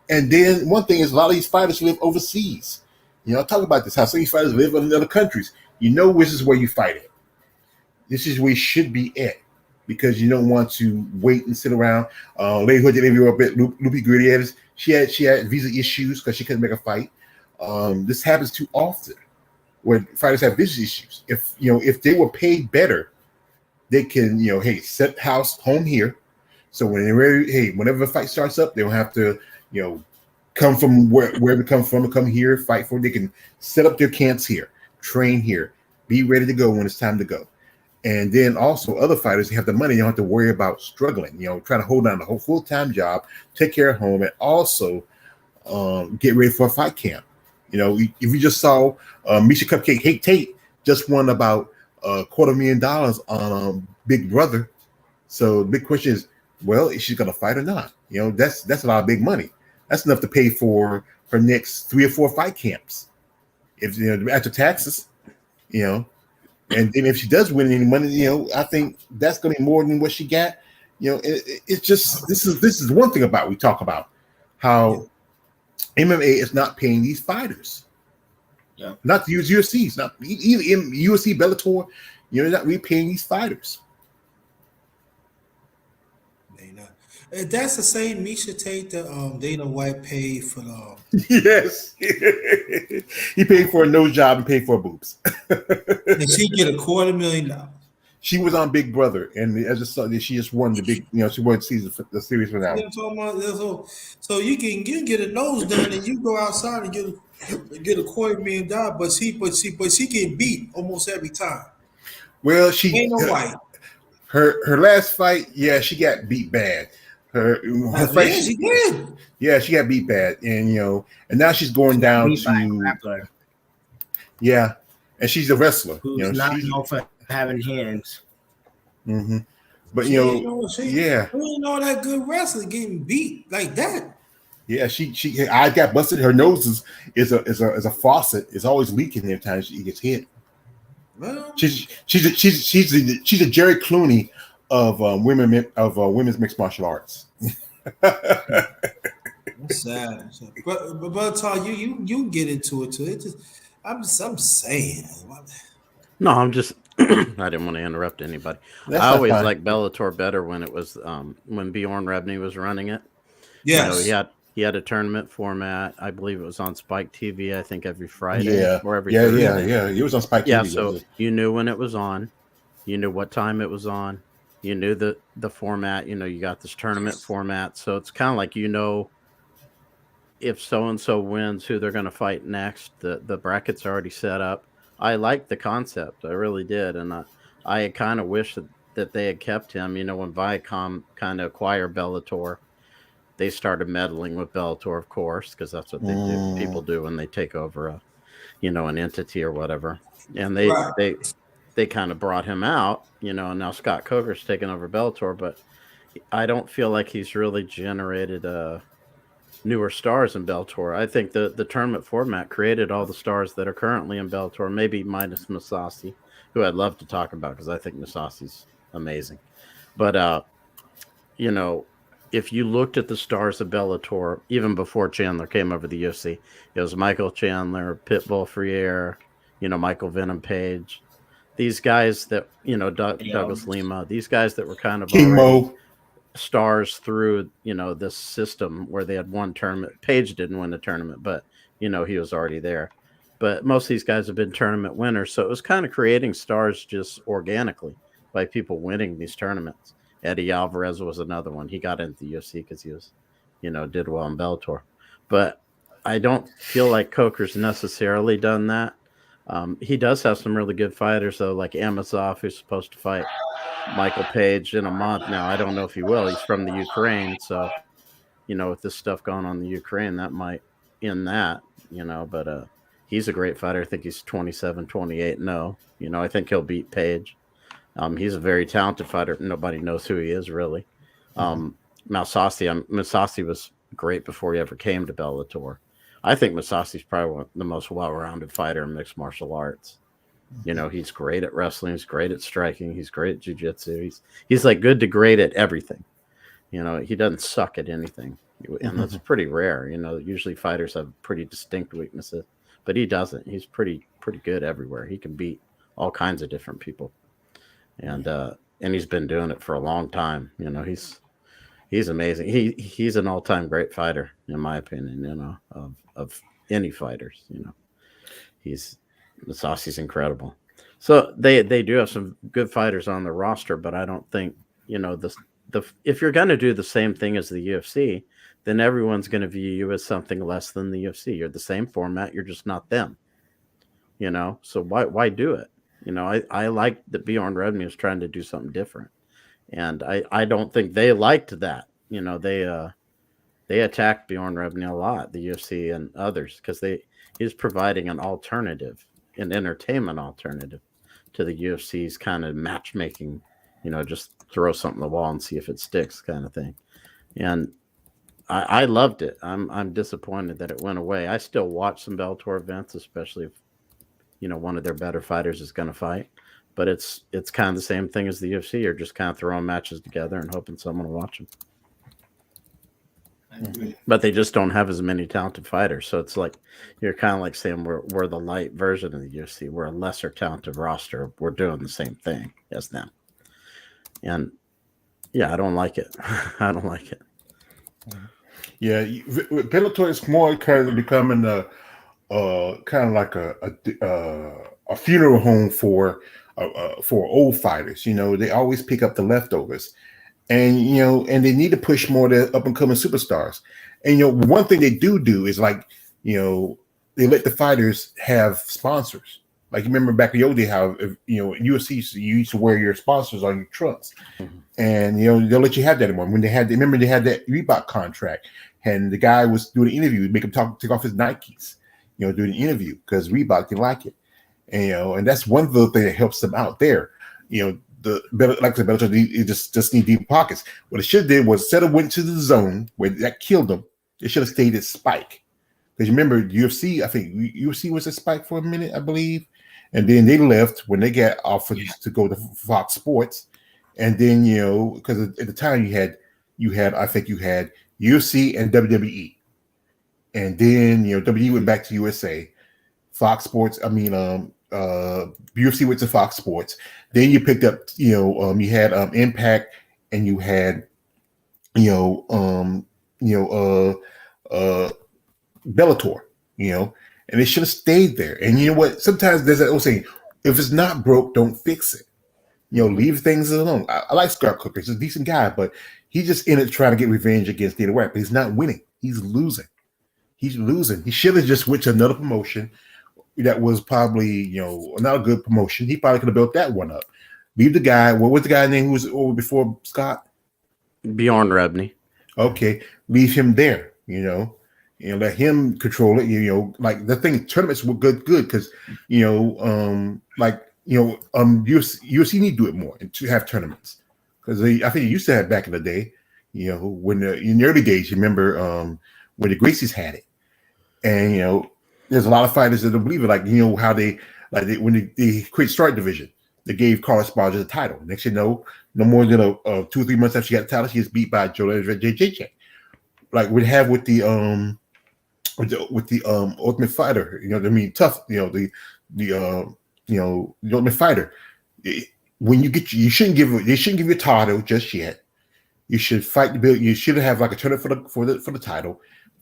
And then one thing is a lot of these fighters live overseas. I talk about this, how some of these fighters live in other countries. This is where you fight at. This is where you should be at because you don't want to wait and sit around. Lady who did interview a bit, Lupi Gutierrez, she had visa issues because she couldn't make a fight. This happens too often when fighters have visa issues. If they were paid better, they can set home here. So whenever the fight starts up, they don't have to come from wherever they come from to come here, fight for it. They can set up their camps here, train here, be ready to go when it's time to go. And then also other fighters have the money, you don't have to worry about struggling, trying to hold down the whole full-time job, take care of home, and also get ready for a fight camp. If you just saw Misha Cupcake Tate just won about $250,000 on Big Brother. So the big question is, well, is she going to fight or not? That's a lot of big money. That's enough to pay for her next 3 or 4 fight camps. If after taxes, and then if she does win any money, I think that's going to be more than what she got. It's just this is one thing we talk about how MMA is not paying these fighters.
Yeah.
Not to use UFC. It's not either in UFC, Bellator. They're not really paying these fighters.
That's the same Misha Tate that Dana White paid for the.
Yes, he paid for a nose job and paid for boobs.
And she get $250,000.
She was on Big Brother, and as a son, she just won the big. She won the series finale.
So you can get a nose done, and you go outside and get $250,000, but she get beat almost every time.
Well,
Ain't no White.
Her last fight, yeah, she got beat bad. Her
Yeah,
fight,
she did.
yeah, she got beat bad, and and now she's going down
Beat by a
to
grappler
yeah, and she's a wrestler.
who's not
She's
known for having hands.
but
She ain't know
yeah,
she ain't know that good wrestling getting beat like that.
yeah. She I got busted. Her nose is a faucet. It's always leaking every time she gets hit.
Well,
She's a Jerry Clooney of women's mixed martial arts.
that's sad. But Todd, you get into it too. It just I'm saying.
No, I'm just I didn't want to interrupt anybody.
That's
I
not
always
fine.
liked Bellator better when it was when Bjorn Rebney was running it.
Yes.
He had a tournament format. I believe it was on Spike TV. I think every Friday
Yeah,
or every
yeah,
Thursday.
yeah. It was on Spike
Yeah,
TV.
so
Wasn't it?
you knew when it was on. You knew what time it was on. You knew the format. You got this tournament format. So it's kind of like if so and so wins, who they're going to fight next. The bracket's already set up. I liked the concept. I really did, and I kind of wish that they had kept him. When Viacom kind of acquired Bellator, they started meddling with Bellator, of course, because that's what they do. People do when they take over an entity or whatever. And
Right.
they kind of brought him out, and now Scott Coker's taken over Bellator, but I don't feel like he's really generated newer stars in Bellator. I think the tournament format created all the stars that are currently in Bellator, maybe minus Masasi, who I'd love to talk about because I think Masasi's amazing. But if you looked at the stars of Bellator, even before Chandler came over the UFC, it was Michael Chandler, Pitbull Freire, Michael Venom Page, these guys that, Douglas Lima, these guys that were kind of
King
already
Mo.
stars through, this system where they had one tournament. Page didn't win the tournament, but, he was already there. But most of these guys have been tournament winners. So it was kind of creating stars just organically by people winning these tournaments. Eddie Alvarez was another one. He got into the UFC because he was, did well in Bellator. But I don't feel like Coker's necessarily done that. He does have some really good fighters, though, like Amosov, who's supposed to fight Michael Page in a month now. I don't know if he will. He's from the Ukraine. So, with this stuff going on in the Ukraine, that might end that, But he's a great fighter. I think he's 27, 28. No, I think he'll beat Page. He's a very talented fighter. Nobody knows who he is, really. Masasi was great before he ever came to Bellator. I think Masasi's probably the most well-rounded fighter in mixed martial arts. He's great at wrestling. He's great at striking. He's great at jiu-jitsu. He's like good to great at everything. He doesn't suck at anything. And that's pretty rare. Usually fighters have pretty distinct weaknesses, but he doesn't. He's pretty good everywhere. He can beat all kinds of different people. And he's been doing it for a long time. He's amazing. He's an all-time great fighter, in my opinion, of any fighters, Masasi's incredible. So they do have some good fighters on the roster, but I don't think, if you're going to do the same thing as the UFC, then everyone's going to view you as something less than the UFC. You're the same format. You're just not them, so why do it? I like that Bjorn Rebney was trying to do something different. And I don't think they liked that. They attacked Bjorn Rebney a lot, the UFC and others, because he's providing an alternative, an entertainment alternative to the UFC's kind of matchmaking, just throw something on the wall and see if it sticks kind of thing. And I loved it. I'm disappointed that it went away. I still watch some Bellator events, especially if one of their better fighters is going to fight. But it's kind of the same thing as the UFC. You're just kind of throwing matches together and hoping someone will watch them. But they just don't have as many talented fighters. So it's like you're kind of like saying we're the light version of the UFC. We're a lesser talented roster. We're doing the same thing as them. And yeah, I don't like it. I don't like it.
Yeah, Bellator is more kind of becoming kind of like a funeral home for old fighters. They always pick up the leftovers, and and they need to push more the up and coming superstars. And one thing they do is like they let the fighters have sponsors. Like you remember back in the old day how UFC you used to wear your sponsors on your trunks, and they'll let you have that anymore. When they had that Reebok contract, and the guy was doing an interview, make him take off his Nikes, doing an interview because Reebok didn't like it, and that's one little thing that helps them out there. Like the Bellator, you just need deep pockets. What it should have did was instead of went to the zone where that killed them, it should have stayed at Spike. Because you remember UFC, I think UFC was at Spike for a minute, I believe. And then they left when they got offered to go to Fox Sports. And then, because at the time you had UFC and WWE. And then, WWE went back to USA. Fox Sports, UFC went to Fox Sports. Then you picked up, you had Impact, and you had, Bellator, and it should have stayed there. And you know what? Sometimes there's that old saying, if it's not broke, don't fix it. Leave things alone. I like Scott Coker. He's a decent guy, but he's just in it trying to get revenge against Dana White. But he's not winning. He's losing. He should have just went to another promotion that was probably, not a good promotion. He probably could have built that one up. Leave the guy. What was the guy's name who was over before Scott?
Bjorn Rebney.
Okay. Leave him there, let him control it. Like the thing, tournaments were good because, UFC need to do it more and to have tournaments. Because I think you used to have back in the day, when in the early days, you remember when the Gracies had it. And, there's a lot of fighters that don't believe it. Like, how when they create Start Division, they gave Carla Esparza the title. Next no more than 2 or 3 months after she got the title, she gets beat by Joe JJ. Like we have with the Ultimate Fighter, tough, the Ultimate Fighter. When they shouldn't give you a title just yet. You should fight the bill. You should have like a tournament for the title,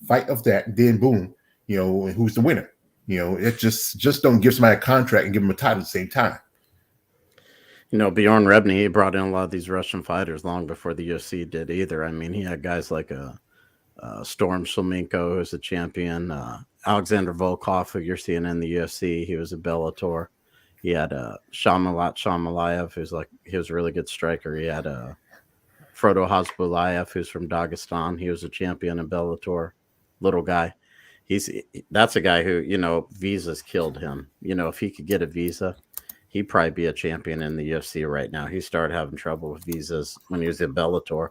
fight of that, then boom, and who's the winner? It just don't give somebody a contract and give them a title at the same time.
Bjorn Rebney, he brought in a lot of these Russian fighters long before the UFC did either. I mean, he had guys like Storm Shlemenko, who's a champion, Alexander Volkov, who you're seeing in the UFC. He was a Bellator. He had Shamalat Shamalayev, he was a really good striker. He had Frodo Hasbulayev, who's from Dagestan. He was a champion in Bellator, little guy. That's a guy who, visas killed him. If he could get a visa, he'd probably be a champion in the UFC right now. He started having trouble with visas when he was in Bellator.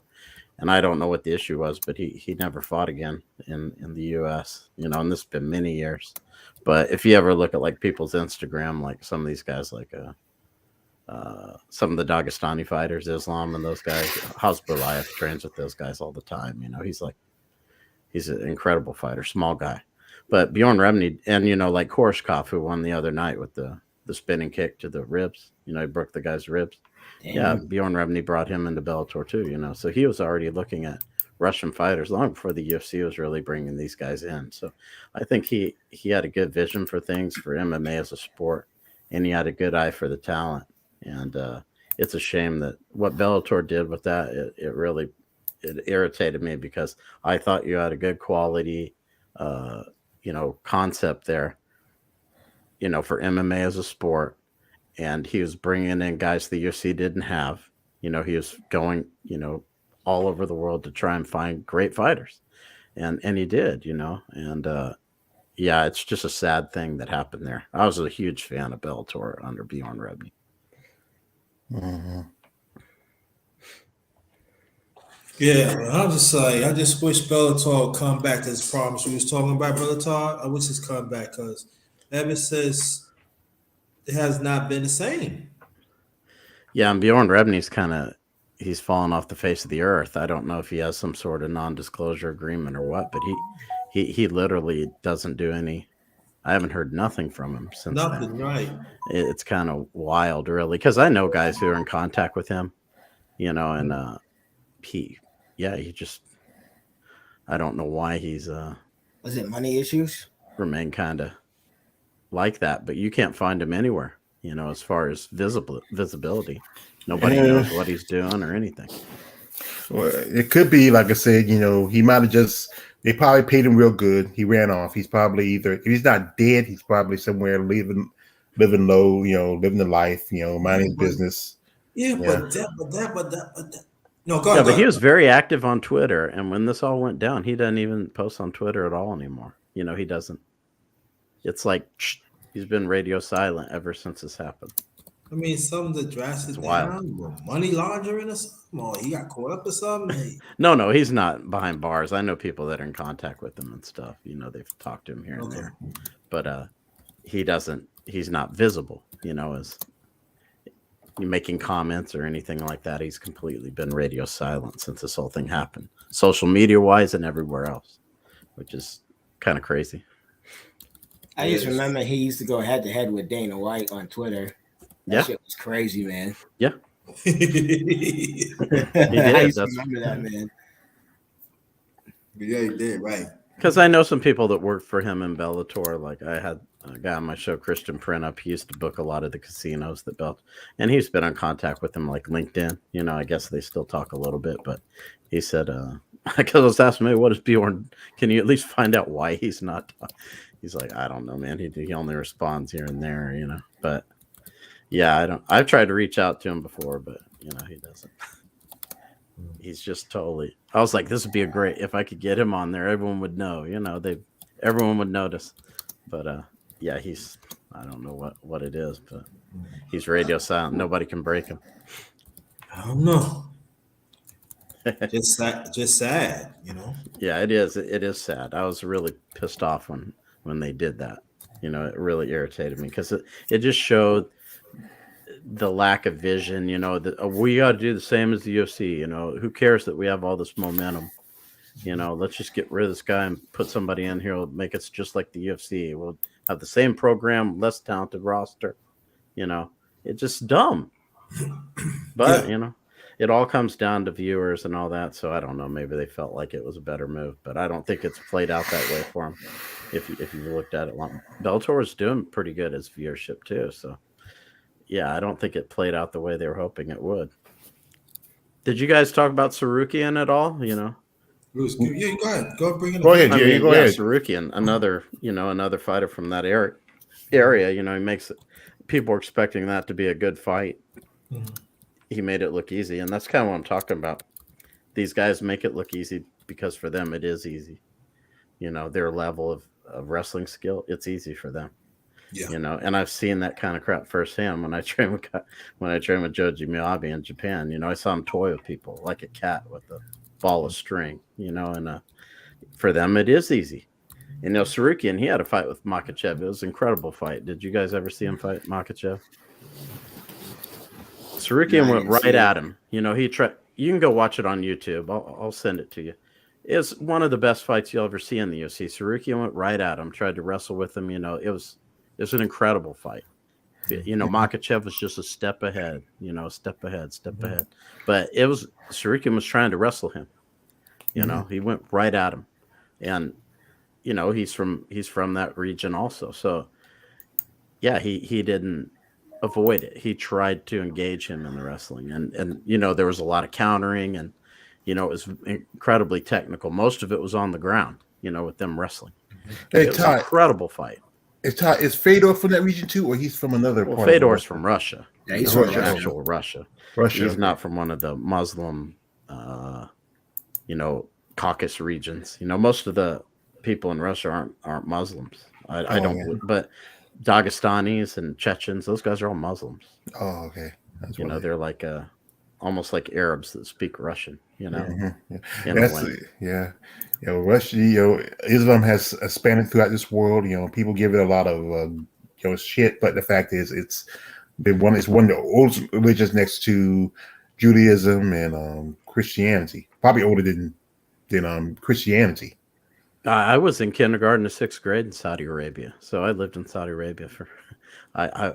And I don't know what the issue was, but he never fought again in the U.S., and this has been many years. But if you ever look at like people's Instagram, like some of these guys, like some of the Dagestani fighters, Islam and those guys, Hasbulayev trains with those guys all the time. He's an incredible fighter, small guy. But Bjorn Rebney and, like Koreshkov, who won the other night with the spinning kick to the ribs, he broke the guy's ribs. Damn. Yeah, Bjorn Rebney brought him into Bellator too, so he was already looking at Russian fighters long before the UFC was really bringing these guys in. So I think he had a good vision for things, for MMA as a sport, and he had a good eye for the talent. And it's a shame that what Bellator did with that, it really irritated me because I thought you had a good quality, concept there, for MMA as a sport. And he was bringing in guys the UFC didn't have. He was going, all over the world to try and find great fighters. And he did, And, it's just a sad thing that happened there. I was a huge fan of Bellator under Bjorn Rebney.
Mm-hmm.
Yeah, I'm just like, I just wish Bellator would come back to his promise. We was talking about Bellator. I wish it's come back because ever since it has not been the same.
Yeah, and Bjorn Rebney's he's fallen off the face of the earth. I don't know if he has some sort of non-disclosure agreement or what, but he literally doesn't do any. I haven't heard nothing from him since
Nothing,
then.
right?
It's kind of wild, really, because I know guys who are in contact with him, and he just, I don't know why he's
was it money issues?
Remain kind of like that, but you can't find him anywhere, as far as visibility. Nobody knows what he's doing or anything.
Well, it could be, like I said, he might have they probably paid him real good. He ran off. He's probably if he's not dead, he's probably somewhere living living low, living the life, minding his business.
Yeah,
Yeah.
but that. No, go
Yeah,
ahead.
but he was very active on Twitter, and when this all went down, he doesn't even post on Twitter at all anymore. He doesn't. It's like he's been radio silent ever since this happened.
I mean, something to dress it
wild.
down, money laundering or something, or he got caught up or something.
No, he's not behind bars. I know people that are in contact with him and stuff. They've talked to him here and there, but he doesn't. He's not visible. As making comments or anything like that. He's completely been radio silent since this whole thing happened, social media wise and everywhere else, which is kind of crazy.
I just remember he used to go head to head with Dana White on Twitter. That shit was crazy, man.
Yeah.
He
did.
I used to remember that, man.
Yeah, he did, right.
Because I know some people that worked for him in Bellator. Like I had a guy on my show, Christian Printup. He used to book a lot of the casinos that built, and he's been in contact with him like LinkedIn. I guess they still talk a little bit, but he said, because I was asking me, what is Bjorn? Can you at least find out why he's not? He's like, I don't know, man. He only responds here and there, But yeah, I've tried to reach out to him before, but he doesn't. He's just totally. I was like, this would be a great if I could get him on there. Everyone would know, everyone would notice. But yeah, he's. I don't know what it is, but he's radio silent. Nobody can break him.
I don't know. Just sad,
Yeah, it is. It is sad. I was really pissed off when they did that. It really irritated me because it just showed the lack of vision. That we got to do the same as the UFC. Who cares that we have all this momentum? Let's just get rid of this guy and put somebody in here. We'll make it just like the UFC. We'll have the same program, less talented roster. It's just dumb. But it all comes down to viewers and all that. So I don't know. Maybe they felt like it was a better move, but I don't think it's played out that way for them. If you looked at it long, Bellator is doing pretty good as viewership too. So yeah, I don't think it played out the way they were hoping it would. Did you guys talk about Sarukian at all?
Yeah, go ahead. Go bring it.
Go ahead, Jerry. Go ahead.
Sarukian, another fighter from that area. He makes it. People are expecting that to be a good fight. Mm-hmm. He made it look easy, and that's kind of what I'm talking about. These guys make it look easy because for them it is easy. Their level of wrestling skill, it's easy for them. Yeah. And I've seen that kind of crap firsthand when I train with Joji Miyabi in Japan. I saw him toy with people like a cat with a ball of string. And for them it is easy. Sarukian, he had a fight with Makhachev. It was an incredible fight. Did you guys ever see him fight Makhachev? Sarukian went right at him. He tried. You can go watch it on YouTube. I'll send it to you. It's one of the best fights you'll ever see in the UFC. Sarukian went right at him, tried to wrestle with him. It was an incredible fight. Makhachev was just a step ahead. Step ahead. But Sarukian was trying to wrestle him. He went right at him, and he's from that region also. So yeah, he didn't avoid it. He tried to engage him in the wrestling, and there was a lot of countering, and it was incredibly technical. Most of it was on the ground, with them wrestling.
Hey,
it was an incredible fight.
Is Fedor from that region too, or he's from another part?
Fedor's from Russia.
Yeah, he's from
actual Russia. He's not from one of the Muslim, Caucasus regions. Most of the people in Russia aren't Muslims. I don't, but Dagestanis and Chechens, those guys are all Muslims.
Oh, okay.
That's they're like almost like Arabs that speak Russian.
Russia. Islam has expanded throughout this world. People give it a lot of shit, but the fact is, it's one of the oldest religions next to Judaism and Christianity. Probably older than Christianity.
I was in kindergarten to 6th grade in Saudi Arabia, so I lived in Saudi Arabia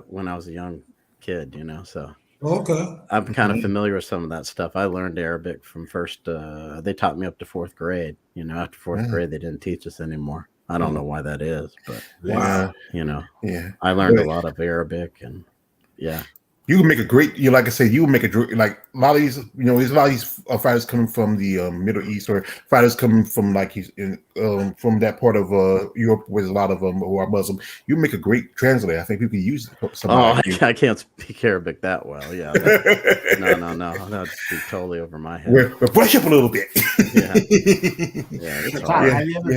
when I was a young kid. So.
Okay.
I'm kind of familiar with some of that stuff. I learned Arabic from first. They taught me up to 4th grade. After 4th grade, they didn't teach us anymore. I don't know why that is, but
wow.
I learned a lot of Arabic, and yeah.
You can make a great, like I said, you can make like a lot of these, there's a lot of these fighters coming from the Middle East, or fighters coming from like from that part of Europe, where there's a lot of them who are Muslim. You make a great translator. I think people can use somebody like you.
I can't speak Arabic that well. Yeah, no, that'd be totally over my head.
We'll brush up a little bit.
Yeah, it's
Tom,
hard.
have you ever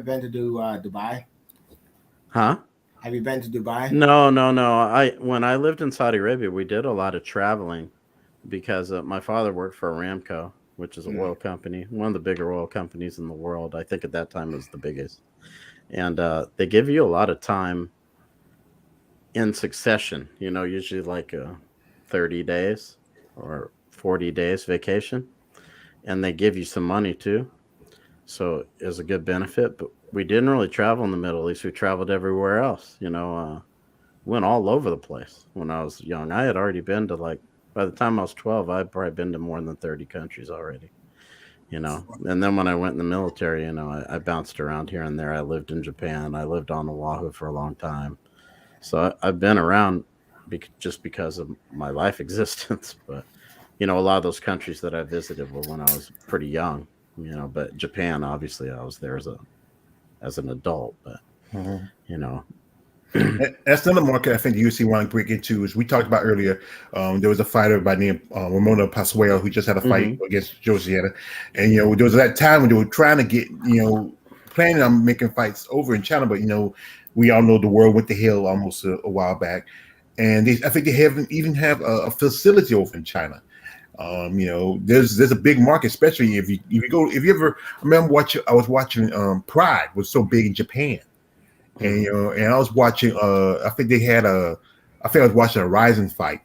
been to Dubai?
Huh?
Have you been to Dubai?
No. When I lived in Saudi Arabia, we did a lot of traveling because my father worked for Aramco, which is an oil company, one of the bigger oil companies in the world. I think at that time it was the biggest. And they give you a lot of time in succession, usually like 30 days or 40 days vacation. And they give you some money too. So it's a good benefit. But we didn't really travel in the Middle East. We traveled everywhere else, went all over the place when I was young. I had already been to by the time I was 12, I'd probably been to more than 30 countries already, And then when I went in the military, I bounced around here and there. I lived in Japan. I lived on Oahu for a long time. So I've been around just because of my life existence. But, a lot of those countries that I visited were when I was pretty young, but Japan, obviously I was there as an adult, but,
That's another market I think the UFC want to break into. Is we talked about earlier. There was a fighter by the name Ramona Pasuelo who just had a fight against Josiana, and there was that time when they were trying to get planning on making fights over in China, but we all know the world went to hell almost a while back, and I think they haven't even have a facility over in China. There's a big market, especially if you ever remember I was watching Pride was so big in Japan. And and I was watching. I think I was watching a Rising fight,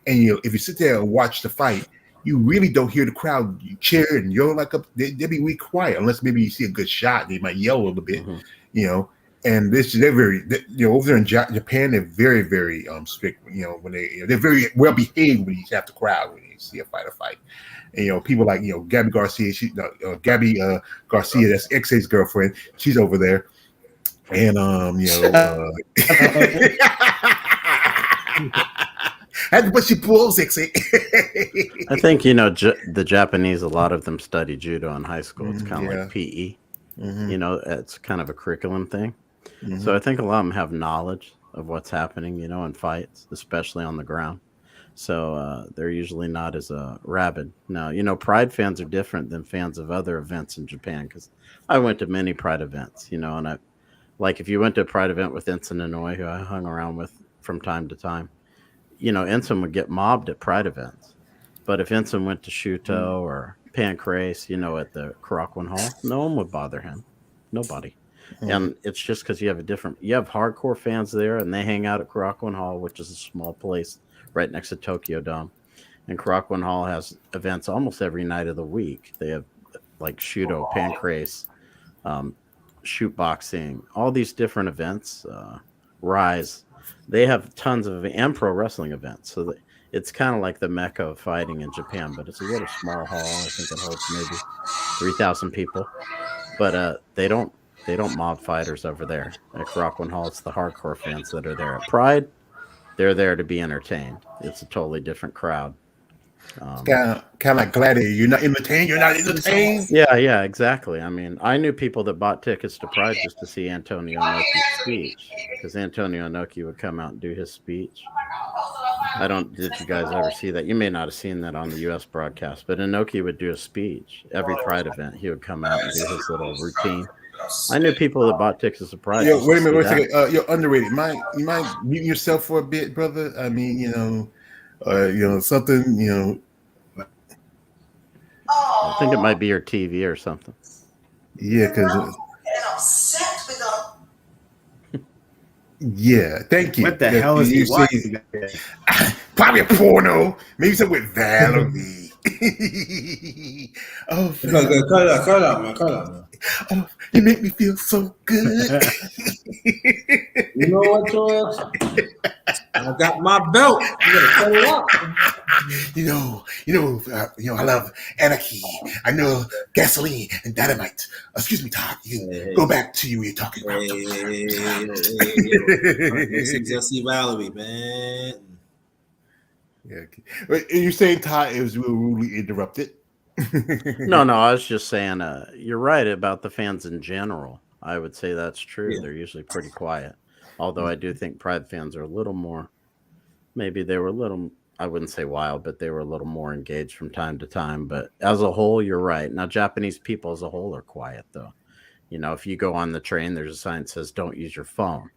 and if you sit there and watch the fight, you really don't hear the crowd cheer, and you're they'll be really quiet unless maybe you see a good shot. They might yell a little bit, And they're very, over there in Japan, they're very, very strict. When they're very well behaved when you have the crowd when you see a fighter fight. And people like Gabby Garcia, Gabby Garcia, that's XA's girlfriend. She's over there. And but she pulls it.
I think the Japanese, a lot of them study judo in high school. It's kind of like PE. It's kind of a curriculum thing. So I think a lot of them have knowledge of what's happening, in fights, especially on the ground. So they're usually not as rabid. Now, Pride fans are different than fans of other events in Japan, because I went to many Pride events, and if you went to a Pride event with Ensign Inouye, who I hung around with from time to time, Ensign would get mobbed at Pride events. But if Ensign went to Shuto or Pancrase, at the Korakuen Hall, no one would bother him. Nobody. And it's just because you have hardcore fans there, and they hang out at Korakuen Hall, which is a small place right next to Tokyo Dome. And Korakuen Hall has events almost every night of the week. They have Shuto, Pancrase, shoot boxing, all these different events, Rise. They have tons of and pro wrestling events. So it's kind of like the mecca of fighting in Japan, but it's a little small hall. I think it holds maybe 3,000 people. But they don't mob fighters over there at Korakuen Hall. It's the hardcore fans that are there. At Pride, they're there to be entertained. It's a totally different crowd.
Kind of like Gladiator. You're not entertained.
Yeah, exactly. I mean, I knew people that bought tickets to Pride just to see Antonio Inoki's speech, because Antonio Inoki would come out and do his speech. Did you guys ever see that? You may not have seen that on the U.S. broadcast, but Inoki would do a speech every Pride event. He would come out and do his little routine. I knew people that bought tickets to Pride.
Yo, wait a minute, wait a second. You're underrated. You mind muting yourself for a bit, brother? I mean, something,
I think it might be your TV or something.
Yeah, because. Yeah, thank you.
What the hell is he watching?
Probably a porno. Maybe something with Valerie. Oh,
cut it out, man.
Oh, you make me feel so good.
You know what, George? I got my belt. You gotta cut it out.
I love anarchy. I know gasoline and dynamite. Excuse me, Todd. Go back to you. You're talking about.
Jesse Valerie, man.
Yeah. Wait, you're saying Todd, it was rudely interrupted?
No, I was just saying, you're right about the fans in general. I would say that's true.
Yeah.
They're usually pretty quiet. Although I do think Pride fans are a little more, maybe they were a little, I wouldn't say wild, but they were a little more engaged from time to time. But as a whole, you're right. Now, Japanese people as a whole are quiet, though. You know, if you go on the train, there's a sign that says, don't use your phone.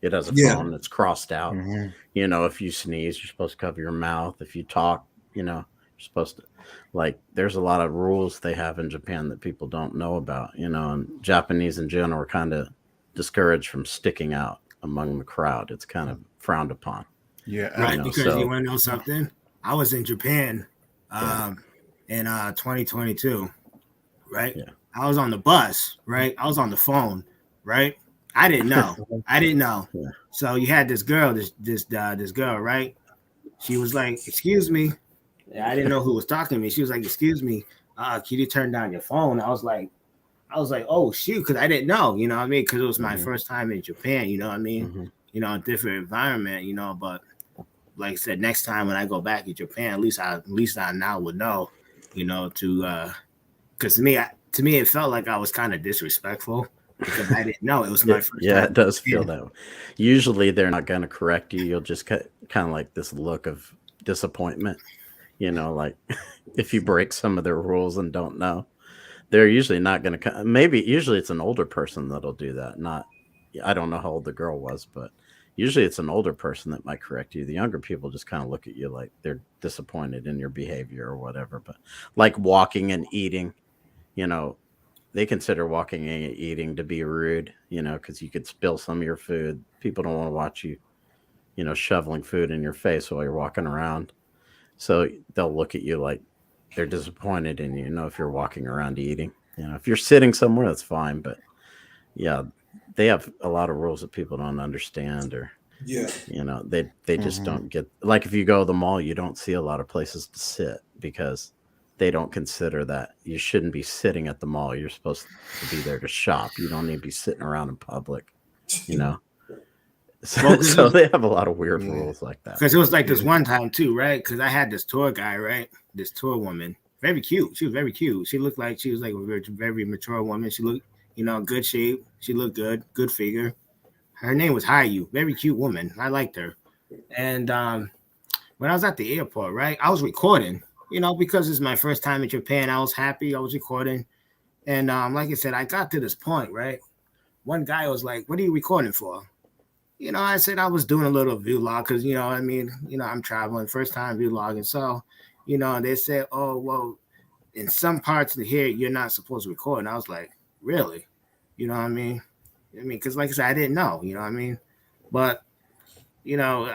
It has a
Yeah.
phone that's crossed out.
Mhm.
You know, if you sneeze, you're supposed to cover your mouth. If you talk, you know, you're supposed to, like, there's a lot of rules they have in Japan that people don't know about, you know, and Japanese in general are kind of discouraged from sticking out among the crowd. It's kind of frowned upon.
Yeah.
Right,
know,
because
so-
you want to know something? I was in Japan
Yeah.
in 2022, right?
Yeah.
I was on the bus, right? I was on the phone, right? I didn't know.
Yeah.
So you had this girl, this girl, right? She was like, "Excuse me." I didn't know who was talking to me. She was like, "Excuse me, can you turn down your phone?" I was like, "Oh shoot," because I didn't know, you know what I mean? Because it was my first time in Japan, you know what I mean?
Mhm.
You know, a different environment, you know. But like I said, next time when I go back to Japan, at least I now would know, you know, to because to me it felt like I was kind of disrespectful because I didn't know it was my first
Yeah,
time.
it does feel that way. Usually they're not going to correct you. You'll just kind of like this look of disappointment, you know, like if you break some of their rules and don't know, they're usually not going to, maybe usually it's an older person that'll do that. Not, I don't know how old the girl was, but usually it's an older person that might correct you. The younger people just kind of look at you like they're disappointed in your behavior or whatever. But like walking and eating, you know, they consider walking and eating to be rude, you know, because you could spill some of your food. People don't want to watch you, you know, shoveling food in your face while you're walking around. So they'll look at you like they're disappointed in you, you know, if you're walking around eating. You know, if you're sitting somewhere, that's fine. But yeah, they have a lot of rules that people don't understand, or
Yeah.
you know, they just don't get, like if you go to the mall, you don't see a lot of places to sit because they don't consider that you shouldn't be sitting at the mall. You're supposed to be there to shop. You don't need to be sitting around in public, you know. So they have a lot of weird rules like that.
Because it was like this one time too, right? Because I had this tour guy, right? This tour woman, very cute. She was very cute. She looked like she was like a very mature woman. She looked, you know, good shape. She looked good figure. Her name was Hayu, very cute woman. I liked her. And when I was at the airport, right, I was recording, you know, because it's my first time in Japan. I was happy. I was recording. And like I said, I got to this point, right? One guy was like, "What are you recording for?" You know, I said I was doing a little vlog because, you know, I mean, you know, I'm traveling, first time vlogging. So, you know, they said, "Oh, well, in some parts of here, you're not supposed to record." And I was like, "Really?" You know what I mean? Because like I said, I didn't know, you know what I mean? But, you know,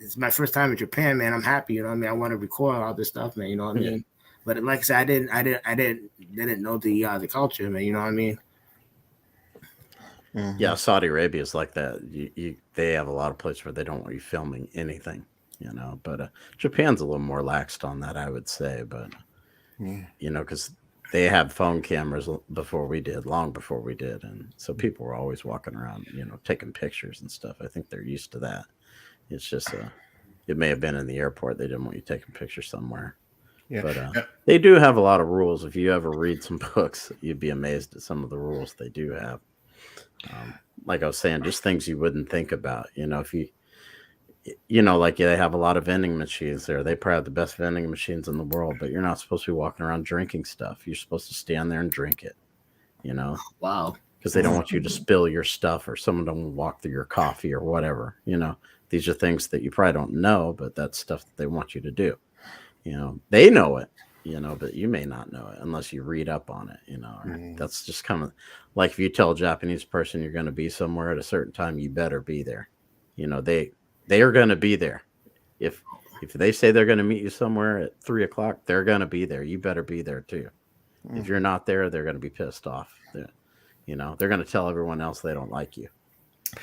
it's my first time in Japan, man. I'm happy, you know what I mean? I want to record all this stuff, man, you know what I mean? But like I said, I didn't know the culture, man, you know what I mean?
Yeah, Saudi Arabia is like that. They have a lot of places where they don't want you filming anything, you know. But Japan's a little more laxed on that, I would say. But you know, because they had phone cameras before we did, long before we did, and so people were always walking around, you know, taking pictures and stuff. I think they're used to that. It's just it may have been in the airport. They didn't want you taking pictures somewhere.
Yeah.
But they do have a lot of rules. If you ever read some books, you'd be amazed at some of the rules they do have. Like I was saying, just things you wouldn't think about. You know, if you know, like they have a lot of vending machines there. They probably have the best vending machines in the world, but you're not supposed to be walking around drinking stuff. You're supposed to stand there and drink it, you know?
Wow.
Because they don't want you to spill your stuff or someone don't walk through your coffee or whatever, you know? These are things that you probably don't know, but that's stuff that they want you to do. You know, they know it, you know, but you may not know it unless you read up on it, you know. That's just kind of like if you tell a Japanese person you're going to be somewhere at a certain time, you better be there. You know, they are going to be there. If they say they're going to meet you somewhere at 3:00, they're going to be there. You better be there too. If you're not there, they're going to be pissed off. You know, they're going to tell everyone else they don't like you.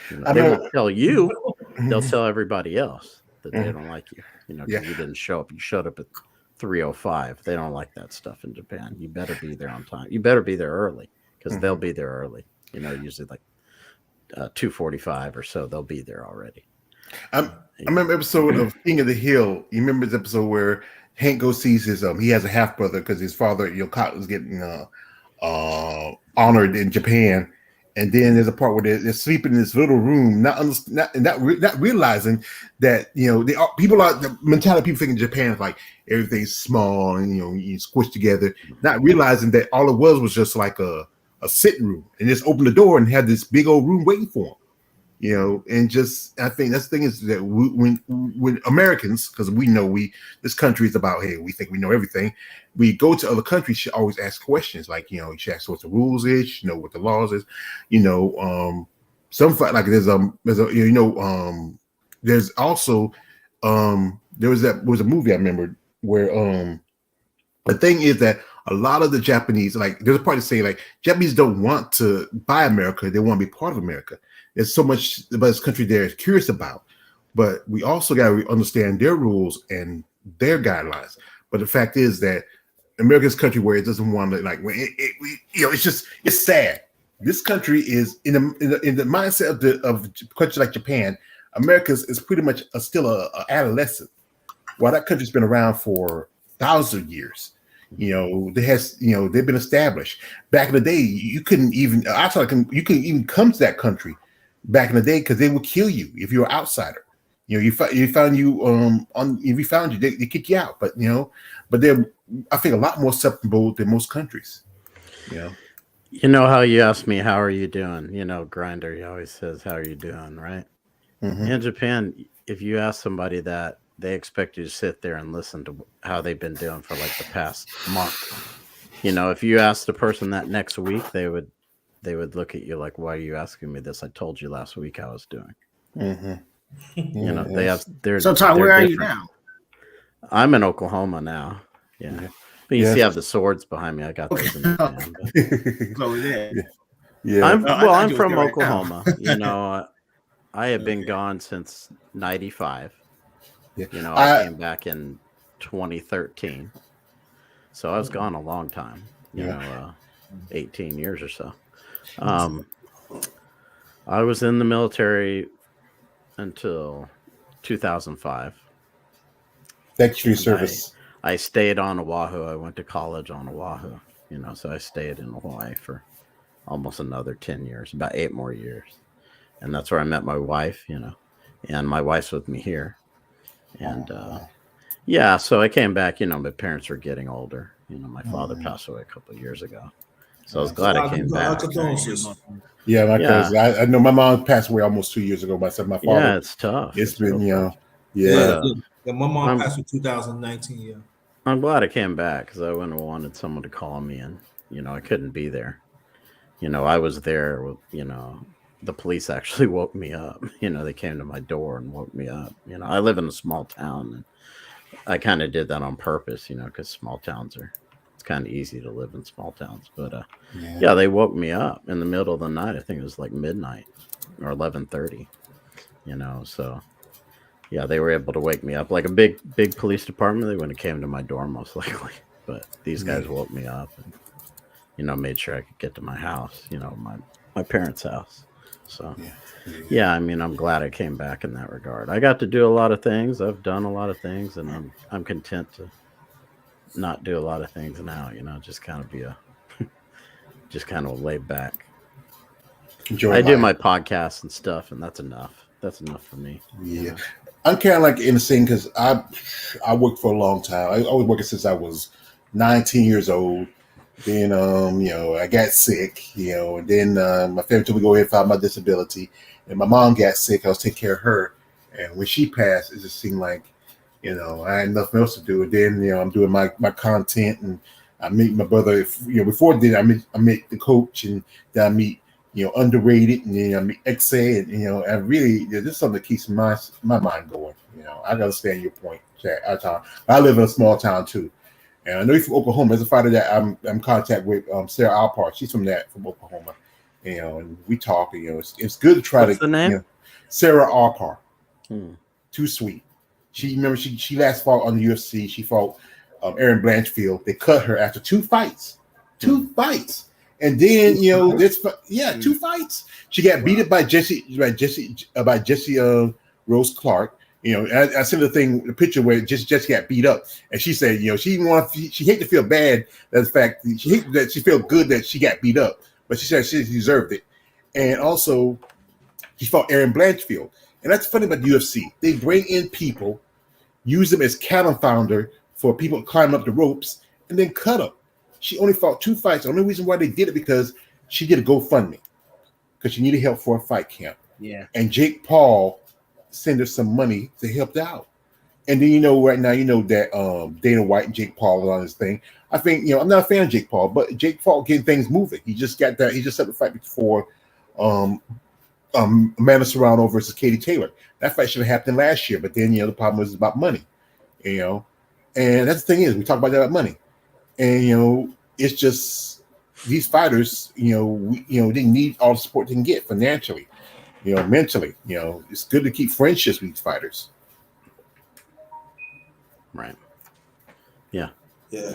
You know, they won't tell you. They'll tell everybody else that they don't like you. You know, because you didn't show up. You showed up at 3:05. They don't like that stuff in Japan. You better be there on time. You better be there early because they'll be there early. You know, usually like 2:45 or so, they'll be there already.
I remember episode of King of the Hill. You remember this episode where Hank goes sees his he has a half brother because his father, was getting honored in Japan, and then there's a part where they're sleeping in this little room, not realizing that the mentality of people thinking Japan is like everything's small and you squish together, not realizing that all it was just like a sitting room, and just open the door and have this big old room waiting for them. And just I think that's the thing is that when Americans, because we know this country is about, hey, we think we know everything. We go to other countries, should always ask questions like, you should ask what the rules is, what the laws is, some like there's also there was a movie I remember where the thing is that a lot of the Japanese, like there's a part to say like Japanese don't want to buy America, they want to be part of America. There's so much about this country they're curious about, but we also got to understand their rules and their guidelines. But the fact is that America's country where it doesn't want to it's sad. This country is in the mindset of countries like Japan. America's is pretty much still a adolescent, while that country's been around for thousands of years. They've been established. Back in the day, you couldn't even come to that country back in the day because they would kill you if you were an outsider. They kick you out. But they're, I think, a lot more susceptible than most countries.
You know how you ask me, how are you doing? Grinda, he always says, how are you doing, right? Mm-hmm. In Japan, if you ask somebody that, they expect you to sit there and listen to how they've been doing for like the past month. If you ask the person that next week, they would look at you like, why are you asking me this? I told you last week how I was doing.
Mm-hmm.
They have their.
So Tom, where are you now?
I'm in Oklahoma now. Yeah. But you see I have the swords behind me. I got those in the I'm from Oklahoma. I have been gone since 95. I came back in 2013. So I was gone a long time, 18 years or so. I was in the military until 2005.
Thank you for your service.
I stayed on Oahu. I went to college on Oahu, so I stayed in Hawaii for almost another 10 years, about 8 more years. And that's where I met my wife, and my wife's with me here. And so I came back, my parents were getting older. My father passed away a couple of years ago. So I was glad I came back.
Yeah, my cousin. I know my mom passed away almost 2 years ago. My father.
Yeah, it's tough.
It's been,
Yeah, my mom passed in 2019. Yeah.
I'm glad I came back because I wouldn't have wanted someone to call me, and I couldn't be there. I was there with, the police actually woke me up. They came to my door and woke me up. I live in a small town, and I kind of did that on purpose, because small towns it's kind of easy to live in small towns. But they woke me up in the middle of the night. I think it was like midnight or 11:30. So they were able to wake me up. Like a big police department, they wouldn't have came to my door most likely. But these guys woke me up and made sure I could get to my house, my parents' house. So, I'm glad I came back in that regard. I got to do a lot of things. I've done a lot of things, and I'm content to not do a lot of things now. Just kind of be just kind of laid back. Enjoy life. Do my podcasts and stuff, and that's enough. That's enough for me.
Yeah, I'm kind of like in the same because I worked for a long time. I was working since I was 19 years old. Then, I got sick, and then my family told me to go ahead and file my disability. And my mom got sick. I was taking care of her. And when she passed, it just seemed like, I had nothing else to do. And then, I'm doing my content, and I meet my brother. Before then, I meet the coach, and then I meet, Underrated, and then I meet XA, and, I really, this is something that keeps my mind going. I understand your point, Chad. I live in a small town, too. And I know you're from Oklahoma. As a fighter that I'm in contact with, Sarah Alpart. She's from Oklahoma. And we talk. It's good to try
What's the name?
Sarah Alpart. Too sweet. She last fought on the UFC. She fought Aaron Blanchfield. They cut her after 2 fights. 2 fights. And then 2 fights. She got beaten by Jesse Rose Clark. You know, I sent the picture where Jesse got beat up, and she said, you know, she hate to feel bad that the fact she hate that she felt good that she got beat up, but she said she deserved it. And also, he fought Aaron Blanchfield, and that's funny about the UFC. They bring in people, use them as cannon founder for people to climb up the ropes, and then cut them. She only fought 2 fights. The only reason why they did it because she did a GoFundMe because she needed help for a fight camp.
Yeah.
And Jake Paul send her some money to help out. And then right now that Dana White and Jake Paul are on this thing. I think I'm not a fan of Jake Paul, but Jake Paul getting things moving. He just got that. He just set the fight before Amanda Serrano versus Katie Taylor. That fight should have happened last year, but then the problem was about money. And that's the thing is we talk about that about money, and it's just these fighters. They need all the support they can get financially. Mentally, it's good to keep friendships with these fighters.
Right. Yeah.
Yeah.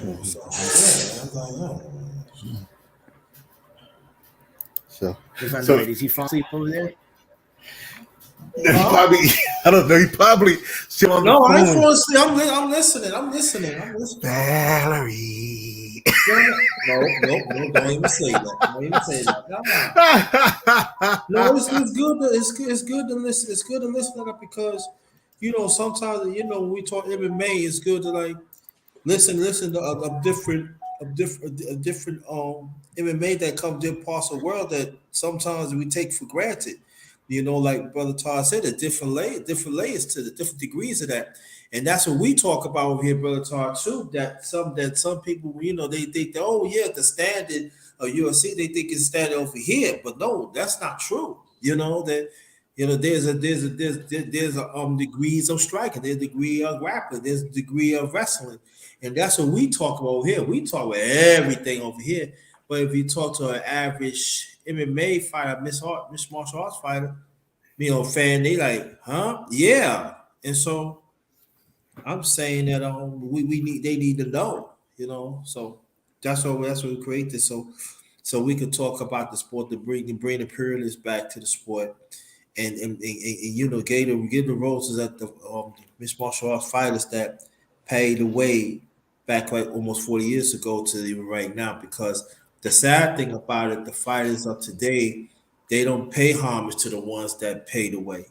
So
Is he falling asleep over there?
Probably, I don't know. He probably still on the phone.
I ain't falling asleep. I'm listening.
Valerie.
No, don't even say that. No, it's good. It's good to listen. It's good to listen to that because sometimes when we talk MMA, it's good to like listen to a different MMA that comes in parts of the world that sometimes we take for granted. Like Brother Todd said, different layers to the different degrees of that. And that's what we talk about over here, Brother Todd, too. That some people, they think that, the standard of UFC, they think it's standard over here. But no, that's not true. There's degrees of striking, there's a degree of grappling, there's a degree of wrestling. And that's what we talk about over here. We talk about everything over here. But if you talk to an average MMA fighter, mixed martial arts fighter, fan, they like, huh? Yeah. And so I'm saying that they need to know, So that's what we created. So we could talk about the sport to bring the purists back to the sport, and give the roses at the mixed martial arts fighters that paid the way back like almost 40 years ago to even right now. Because the sad thing about it, the fighters of today, they don't pay homage to the ones that paid the way.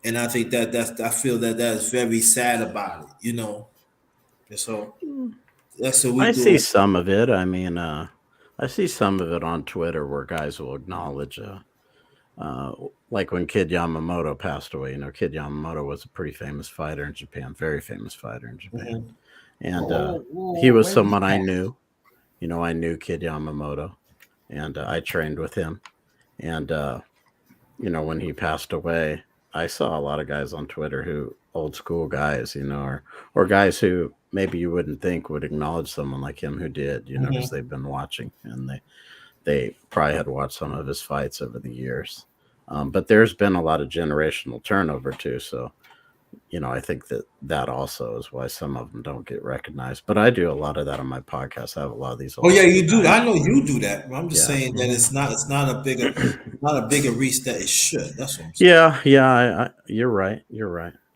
And I think I feel that is very sad about it, And so that's what we do.
I see some of it. I mean, I see some of it on Twitter where guys will acknowledge, like when Kid Yamamoto passed away. Kid Yamamoto was a pretty famous fighter in Japan, very famous fighter in Japan. Mm-hmm. And he was someone I knew. I knew Kid Yamamoto, and I trained with him. And, when he passed away, I saw a lot of guys on Twitter who, old school guys, or guys who maybe you wouldn't think would acknowledge someone like him who did, because they've been watching and they probably had watched some of his fights over the years. But there's been a lot of generational turnover too. So, I think that also is why some of them don't get recognized. But I do a lot of that on my podcast. I have a lot of these.
Oh yeah, you do. I know you do that. I'm just saying that it's not a bigger reach that it should. That's what I'm saying.
Yeah. You're right.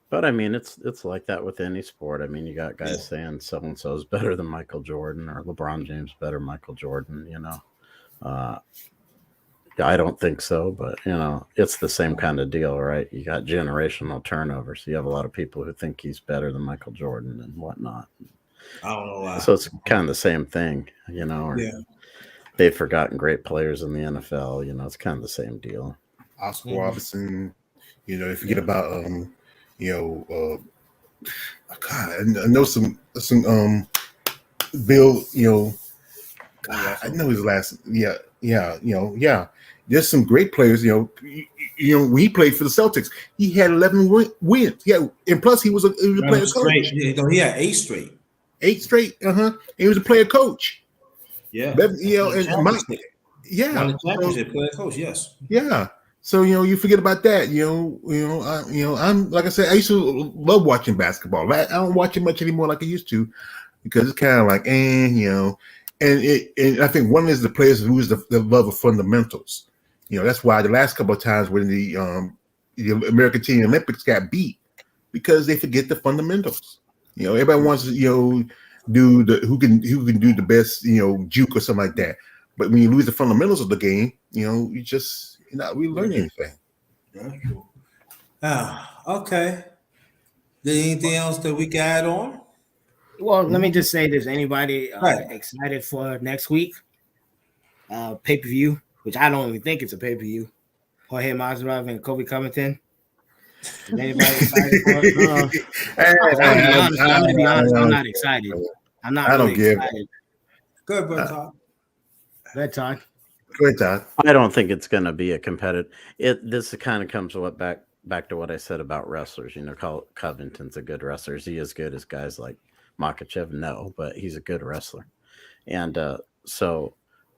But I mean, it's like that with any sport. I mean, you got guys saying so and so is better than Michael Jordan or LeBron James better than Michael Jordan. I don't think so, but it's the same kind of deal, right? You got generational turnover, so you have a lot of people who think he's better than Michael Jordan and whatnot.
I don't know why.
So it's kind of the same thing, or they've forgotten great players in the NFL. It's kind of the same deal.
Oscar Robertson, you forget about God, I know some Bill, God, I know his last, yeah. There's some great players, when he played for the Celtics, he had 11 wins. Yeah, and plus he was a player coach.
He had 8 straight.
8 straight, He was a player coach.
Yeah.
And won
the championship, player coach, yes.
Yeah. So you forget about that. I'm like I said, I used to love watching basketball. I don't watch it much anymore like I used to because it's kind of like, And I think one is the players who is the love of fundamentals. That's why the last couple of times when the American team Olympics got beat, because they forget the fundamentals. You know, everybody wants to, do the who can do the best, juke or something like that. But when you lose the fundamentals of the game, you're not really learning anything.
That's true. Okay. There anything else that we can add on?
Well, let me just say this: anybody
Right.
excited for next week pay-per-view, which I don't even think it's a pay-per-view. Jorge Masvidal and Kobe Covington. Is anybody excited for it? I'm gonna be honest. I'm not excited. I'm not really excited.
Good, bro, Todd.
Good time.
Good, Todd.
I don't think it's going to be a competitive. This kind of comes back to what I said about wrestlers. Covington's a good wrestler. Is he as good as guys like Makachev? No, but he's a good wrestler. And so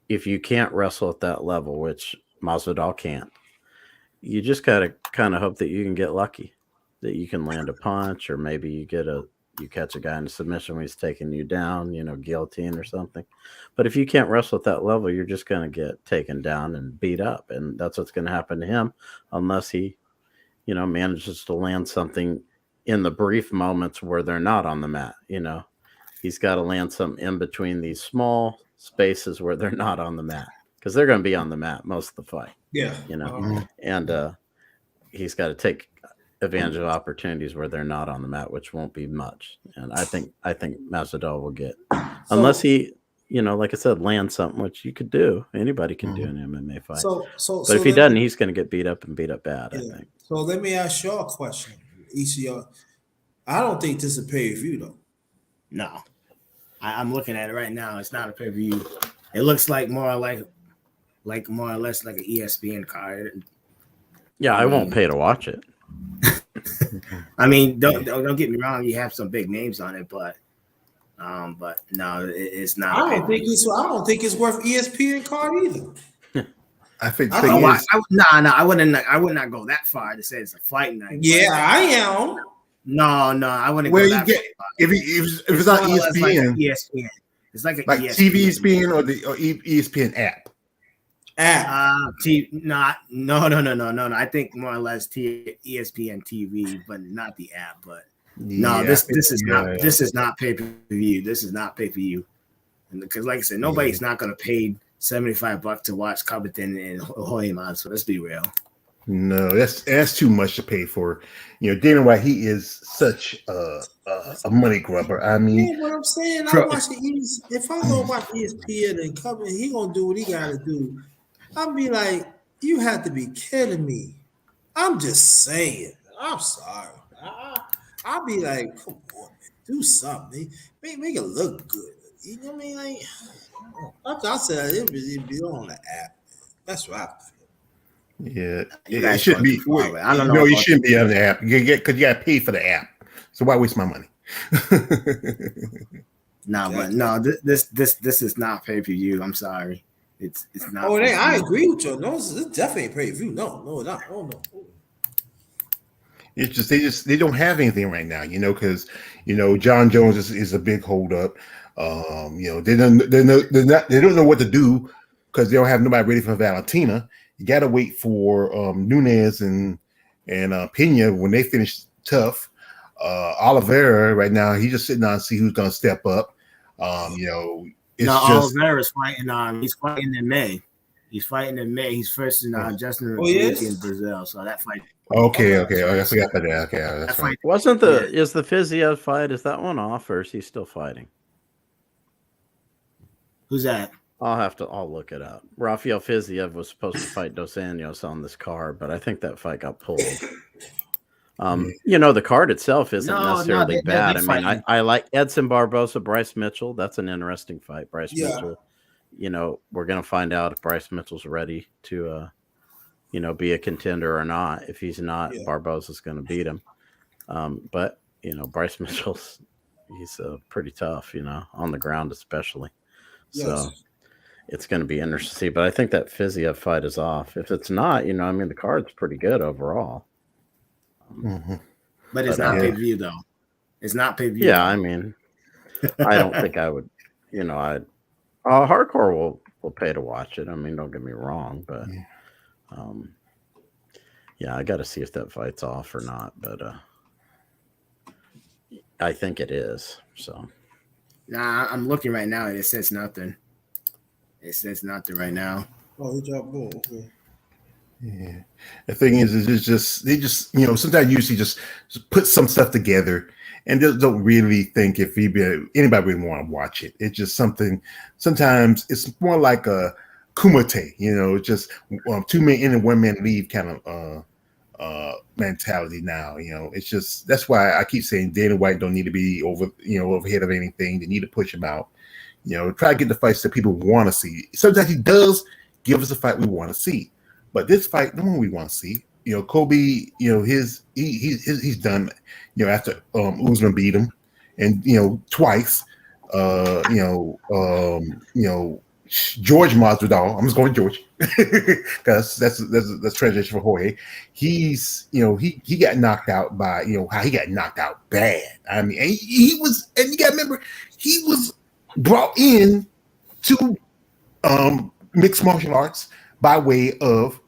if you can't wrestle at that level, which Masvidal can't, you just got to kind of hope that you can get lucky, that you can land a punch, or maybe you catch a guy in a submission when he's taking you down, guillotine or something. But if you can't wrestle at that level, you're just going to get taken down and beat up. And that's what's going to happen to him unless he, manages to land something in the brief moments where they're not on the mat. He's got to land something in between these small spaces where they're not on the mat, because they're going to be on the mat most of the fight.
Yeah.
And he's got to take advantage of opportunities where they're not on the mat, which won't be much. And I think Masvidal will get, unless he, like I said, land something, which you could do. Anybody can do an MMA fight. But if he doesn't, he's going to get beat up bad. I think.
So let me ask y'all a question. Each of y'all, I don't think this is a pay-per-view though.
No, I'm looking at it right now. It's not a pay-per-view. It looks like more or less like an ESPN card.
Yeah, I won't pay to watch it.
I mean, don't get me wrong. You have some big names on it, but no, it's not.
I don't think it's worth ESPN card either.
I think
I would not go that far to say it's a fight night.
Yeah, I am.
No, I wouldn't.
Where
go
you get if it's not ESPN,
like ESPN. It's like
ESPN. TV ESPN or ESPN app.
No. I think more or less ESPN TV, but not the app. But no, this is not pay per view. This is not pay per view, because like I said, nobody's not going to pay $75 to watch Covington and Jorge Masvidal. So let's be real.
No, that's too much to pay for. Dana White, he is such a money grubber. I mean,
what I'm saying, if I go watch ESPN and Covington, he gonna do what he gotta do. I'll be like, you have to be kidding me. I'm just saying. I'm sorry. I'll be like, come on, man, do something. Make it look good. You know what I mean? Like, I said, it be on the app. That's right.
Yeah, it should be.
I don't know.
No, you shouldn't be on the app. Because you got to pay for the app. So why waste my money?
This is not pay per view. I'm sorry. It's not.
Oh, I agree with you. No, this is definitely pay per view. No, not. Oh no.
It's just they don't have anything right now, because John Jones is a big holdup. They don't know what to do because they don't have nobody ready for Valentina. You got to wait for Nunes and Pena when they finish tough. Oliveira right now, he's just sitting down and see who's going to step up.
Oliveira is fighting. He's fighting in May. He's first in Justin in Brazil. So that fight.
Okay. I forgot about that. Okay, that's right.
Is the Fiziev fight? Is that one off, or is he still fighting?
Who's that?
I'll look it up. Rafael Fiziev was supposed to fight Dos Anjos on this card, but I think that fight got pulled. The card itself isn't necessarily bad. I mean, I like Edson Barboza, Bryce Mitchell. That's an interesting fight. Bryce Mitchell, we're going to find out if Bryce Mitchell's ready to, be a contender or not. If he's not, Barboza's going to beat him. But, Bryce Mitchell's, he's pretty tough, on the ground especially. So it's going to be interesting to see. But I think that Fiziev fight is off. If it's not, the card's pretty good overall.
But it's not pay-per-view, though. It's not pay-per-view.
Yeah, I mean, I don't think I would, hardcore will pay to watch it. I mean, don't get me wrong, but I got to see if that fight's off or not. But I think it is. So
Nah, I'm looking right now and it says nothing. It says nothing right now.
Oh, he dropped boom. Okay.
Yeah. The thing is it's just they just sometimes usually just put some stuff together and just don't really think if anybody would want to watch it. It's just something. Sometimes it's more like a kumite, just 2 men in and 1 man leave kind of mentality now. It's just that's why I keep saying Dana White don't need to be overhead of anything. They need to push him out. Try to get the fights that people want to see. Sometimes he does give us a fight we want to see. But this fight, no one we want to see. Kobe, he's done. After Usman beat him, and twice. George Masvidal. I'm just going George because that's transition for Jorge. He's he got knocked out by how he got knocked out bad. I mean, and he was, and you got to remember he was brought in to mixed martial arts by way of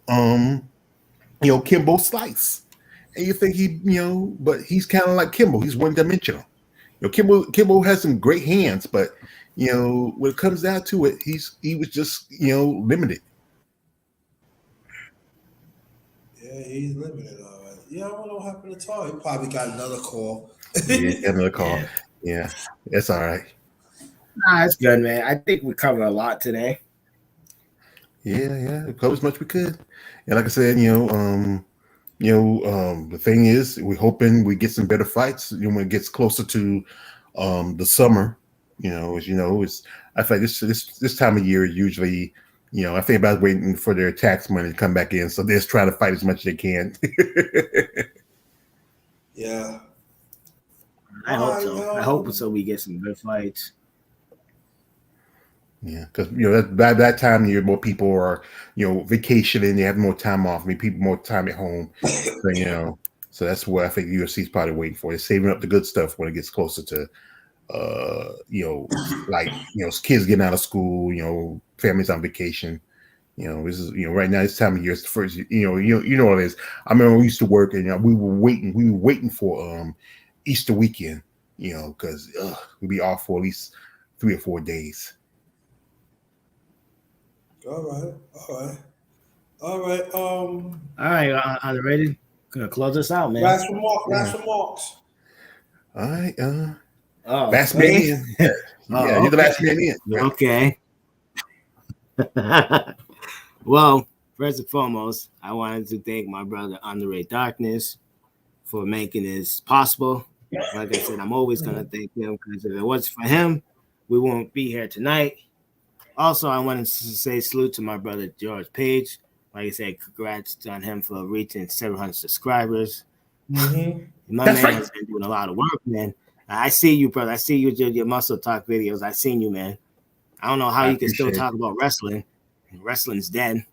Kimbo Slice. And you think but he's kind of like Kimbo. He's one dimensional. Kimbo has some great hands, but when it comes down to it, he was just limited.
Yeah, he's limited. All right. Yeah, I don't know what happened to Tar. He probably got another call.
Yeah, another call. Yeah, that's all right.
Nah, it's good, man. I think we covered a lot today.
Yeah, we covered as much as we could. And like I said, the thing is, we're hoping we get some better fights. When it gets closer to the summer, it's I feel like this time of year usually, I think about waiting for their tax money to come back in, so they're just trying to fight as much as they can.
Yeah,
I hope so. I hope so. We get some good fights.
Yeah, because by that time of year, more people are vacationing. They have more time off. I mean, people more time at home. So that's what I think UFC is probably waiting for. They're saving up the good stuff when it gets closer to, kids getting out of school. Families on vacation. This is right now. This time of year is the first. You know what it is. I remember we used to work and we were waiting for Easter weekend. Because we'd be off for at least 3 or 4 days.
All right.
All right, Underrated. Gonna close us out, man.
Last remarks.
All right.
Last
man in. Yeah, you're the last man in.
Okay. Well, first and foremost, I wanted to thank my brother Underrated Darkness for making this possible. Like I said, I'm always gonna thank him because if it wasn't for him, we won't be here tonight. Also, I wanted to say salute to my brother George Page. Like I said, congrats on him for reaching 700 subscribers.
Mm-hmm.
My man has been doing a lot of work, man. I see you, brother. I see you do your muscle talk videos. I seen you, man. I don't know how you can still talk about wrestling. Wrestling's dead.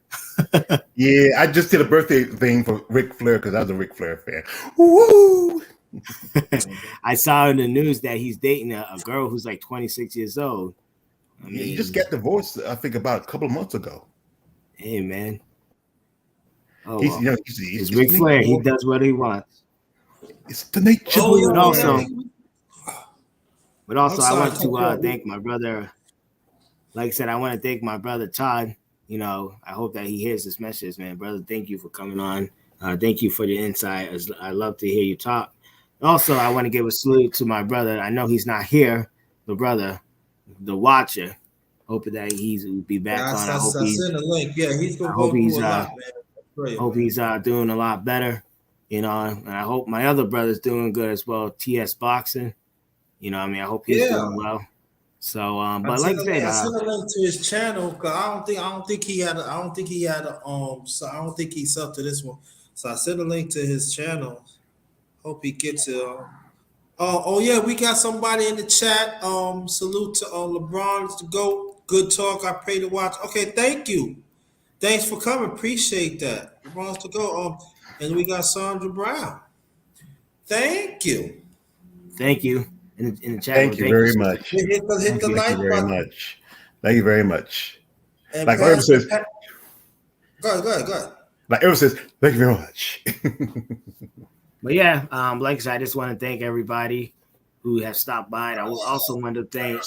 Yeah, I just did a birthday thing for Ric Flair because I was a Ric Flair fan. Woo!
I saw in the news that he's dating a girl who's like 26 years old. I mean,
he just got divorced, I think, about a couple of months ago.
Hey, man. Oh,
he's
Ric Flair. He does what he wants.
It's the nature.
But also, I want to thank my brother. Like I said, I want to thank my brother Todd. I hope that he hears this message, man. Brother, thank you for coming on. Thank you for the insight. I love to hear you talk. Also, I want to give a salute to my brother. I know he's not here, the brother, the watcher. Hoping that will be back on. I hope he's in the link. Yeah, he's going to go through a lot, man. Hope he's doing a lot better, and I hope my other brother's doing good as well. TS Boxing, I hope he's doing well. So, but like I said,
I sent a link to his channel because I don't think he subbed to this one. So I sent a link to his channel. Hope he gets it. Oh yeah, we got somebody in the chat. Salute to LeBron, the GOAT. Good talk. I pray to watch. Okay, thank you. Thanks for coming. Appreciate that. LeBron's the GOAT. And we got Sandra Brown. Thank you.
Thank you. In the chat.
Thank you very much.
Hit the like button.
Thank you very much.
And
like Irv says,
go ahead.
Like Irv says, thank you very much.
But yeah, like I said, I just want to thank everybody. who have stopped by. I also want to thank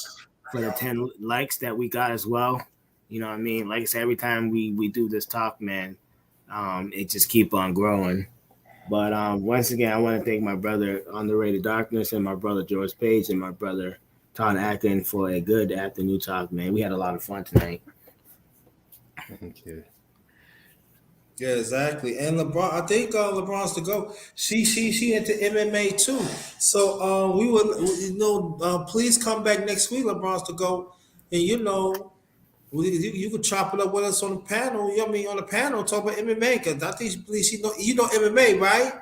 for the 10 likes that we got as well. You know what I mean? Like I said, every time we do this talk, man, it just keep on growing. But once again, I want to thank my brother Underrated Darkness and my brother George Page and my brother Todd Atkins for a good afternoon talk, man. We had a lot of fun tonight.
Okay.
Yeah, exactly. And LeBron, I think LeBron's the GOAT. She into MMA too. So we would, please come back next week. LeBron's the GOAT, and you could chop it up with us on the panel. On the panel talk about MMA because I think you know MMA, right?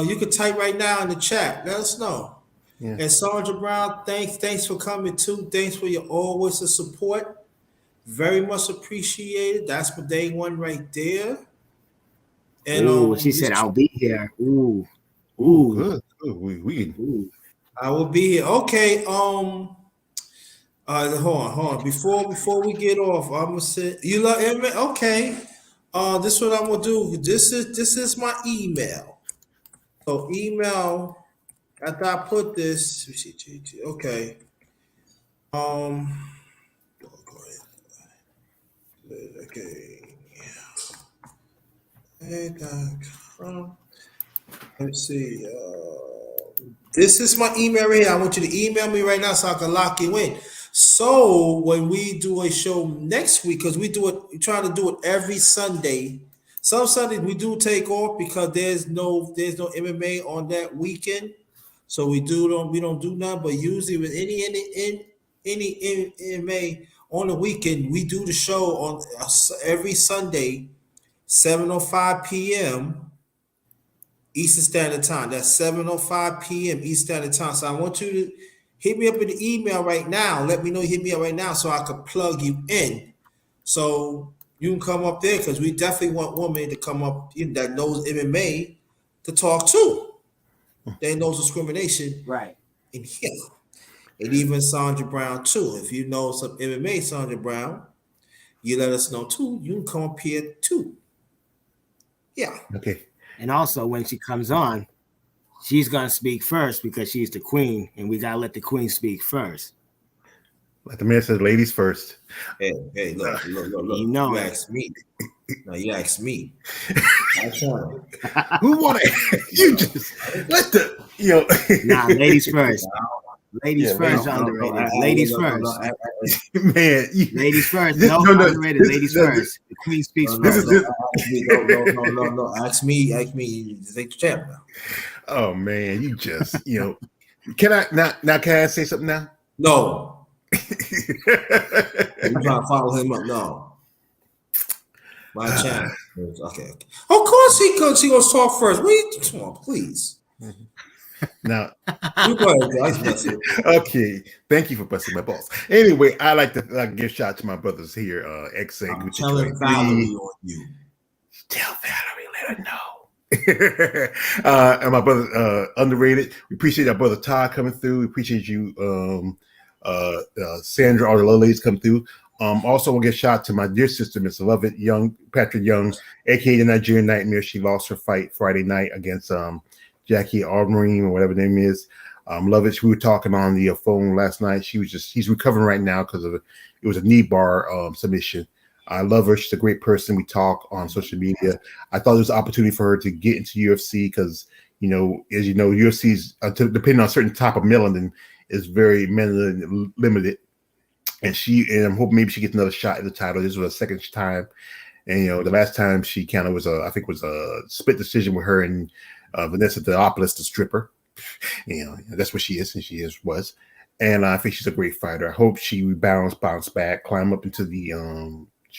You could type right now in the chat. Let us know.
Yeah.
And Sandra Brown, thanks for coming too. Thanks for your always the support. Very much appreciated. That's my day one right there. And
she said, "I'll be here." Ooh,
Good. We
ooh.
I will be here. Okay. Hold on. Before we get off, I'm gonna say you love MMA. Okay. This is what I'm gonna do. This is my email. So email after I put this. Okay. Okay. Let's see. This is my email right here. I want you to email me right now so I can lock you in. So when we do a show next week, because we try to do it every Sunday. Some Sundays we do take off because there's no MMA on that weekend. So we don't do nothing. But usually with any MMA on the weekend, we do the show on every Sunday, 7:05 p.m. Eastern Standard Time. That's 7:05 p.m. Eastern Standard Time. So I want you to hit me up in the email right now. Let me know you hit me up right now so I can plug you in. So you can come up there because we definitely want women to come up that knows MMA to talk to. They knows discrimination
Right.
in here. And even Sandra Brown too. If you know some MMA, Sandra Brown, you let us know too. You can come up here too. Yeah.
okay.
And also, when she comes on, she's gonna speak first because she's the queen, and we gotta let the queen speak first.
Like the man says, ladies first.
Hey, look. You asked me. No, you asked me.
Who want to? You just let the
Nah, ladies first. Ladies
Yeah,
first,
no,
underrated. Ladies first.
man.
Ladies first.
This-
No,
no, no,
underrated.
this-
Ladies
no,
first. The queen speaks
This
first.
is
No. Ask me. Take the champ now.
Oh man, you just Can I now? Can I say something now?
No. You trying to follow him up? No. My champ. Okay. Of course he could. She gonna talk first. Come on, please.
Now,
You go ahead, guys. Bless you.
okay. Thank you for busting my balls. Anyway, I like to give shout out to my brothers here.
I'm telling Valerie on you.
Tell Valerie, let her know. And my brother, Underrated. We appreciate our brother Todd coming through. We appreciate you, Sandra, all the little ladies come through. Also, we'll get shout out to my dear sister, Miss Lovett Young, Patrick Young, aka the Nigerian Nightmare. She lost her fight Friday night against Jackie Armory or whatever her name is. Lovett, we were talking on the phone last night. He's recovering right now because it was a knee bar submission. I love her. She's a great person. We talk on social media. I thought there was an opportunity for her to get into UFC because, as you know, UFC is, depending on a certain type of melanin, is very melanin limited. And I'm hoping maybe she gets another shot at the title. This was her second time. And, the last time she kind of was a split decision with her and Vanessa Theopolis, the stripper. That's what she is, and was. And I think she's a great fighter. I hope she bounce back, climb up into the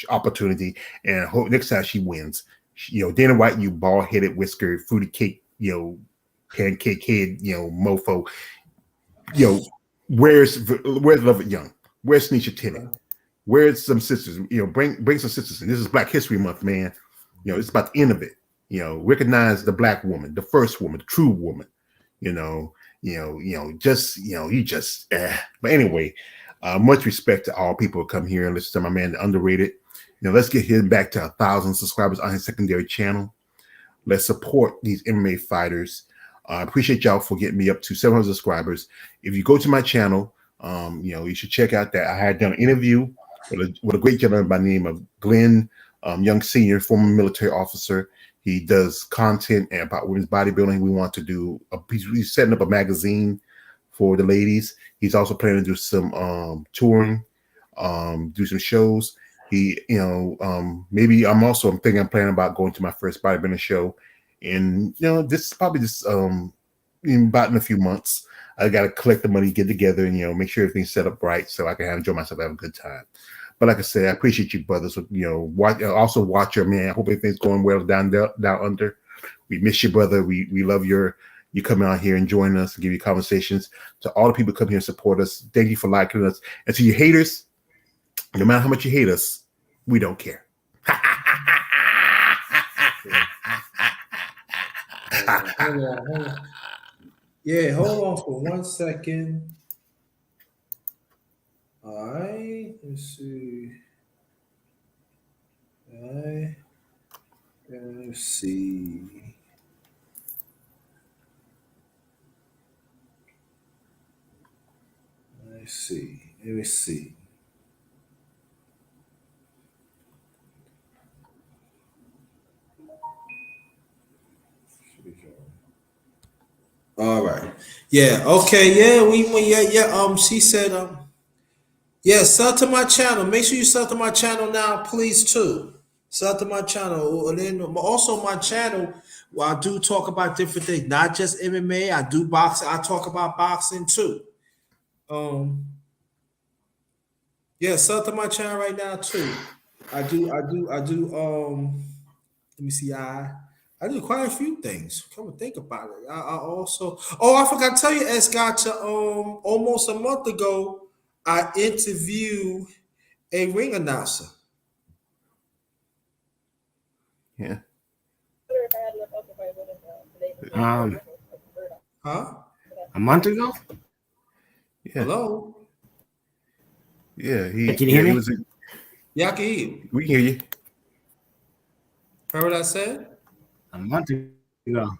opportunity, and I hope next time she wins. Dana White, you bald-headed, whiskered, fruity cake, pancake head, mofo. Where's Lovett Young? Where's Sneesha Tennant? Where's some sisters? Bring some sisters in. This is Black History Month, man. It's about the end of it. Recognize the Black woman, the first woman, the true woman. But anyway, much respect to all people who come here and listen to my man, the Underrated. Let's get him back to 1,000 subscribers on his secondary channel. Let's support these MMA fighters. I appreciate y'all for getting me up to 700 subscribers. If you go to my channel, you should check out that I had done an interview with a great gentleman by the name of Glenn, young senior, former military officer. He does content about women's bodybuilding. We want to do he's setting up a magazine for the ladies. He's also planning to do some touring, do some shows. He, maybe I'm planning about going to my first bodybuilding show, and this is probably just in a few months. I got to collect the money, get together, and make sure everything's set up right so I can enjoy myself, have a good time. But like I said, I appreciate you, brothers. Also watch your man. I hope everything's going well down under. We miss you, brother. We love you coming out here and joining us and give you conversations. To all the people who come here and support us, thank you for liking us. And to your haters, no matter how much you hate us, we don't care.
Hold on. Yeah, hold on for 1 second. All right, let's see. All right, let's see. Let me see. All right. Yeah. Okay. Yeah. She said. Yeah. Sub to my channel. Make sure you sub to my channel now, please too. Sub to my channel, and then also my channel. Well, I do talk about different things, not just MMA. I do boxing. I talk about boxing too. Yeah. Sub to my channel right now too. I do. Let me see. I do quite a few things. Come and think about it. I also. Oh, I forgot to tell you, Escotcha. Almost a month ago, I interviewed a ring announcer.
Yeah.
Huh?
A month ago?
Yeah.
Hello.
Yeah.
Can you hear me?
Yeah, I can hear you.
We can hear you.
Heard what I said?
A month ago.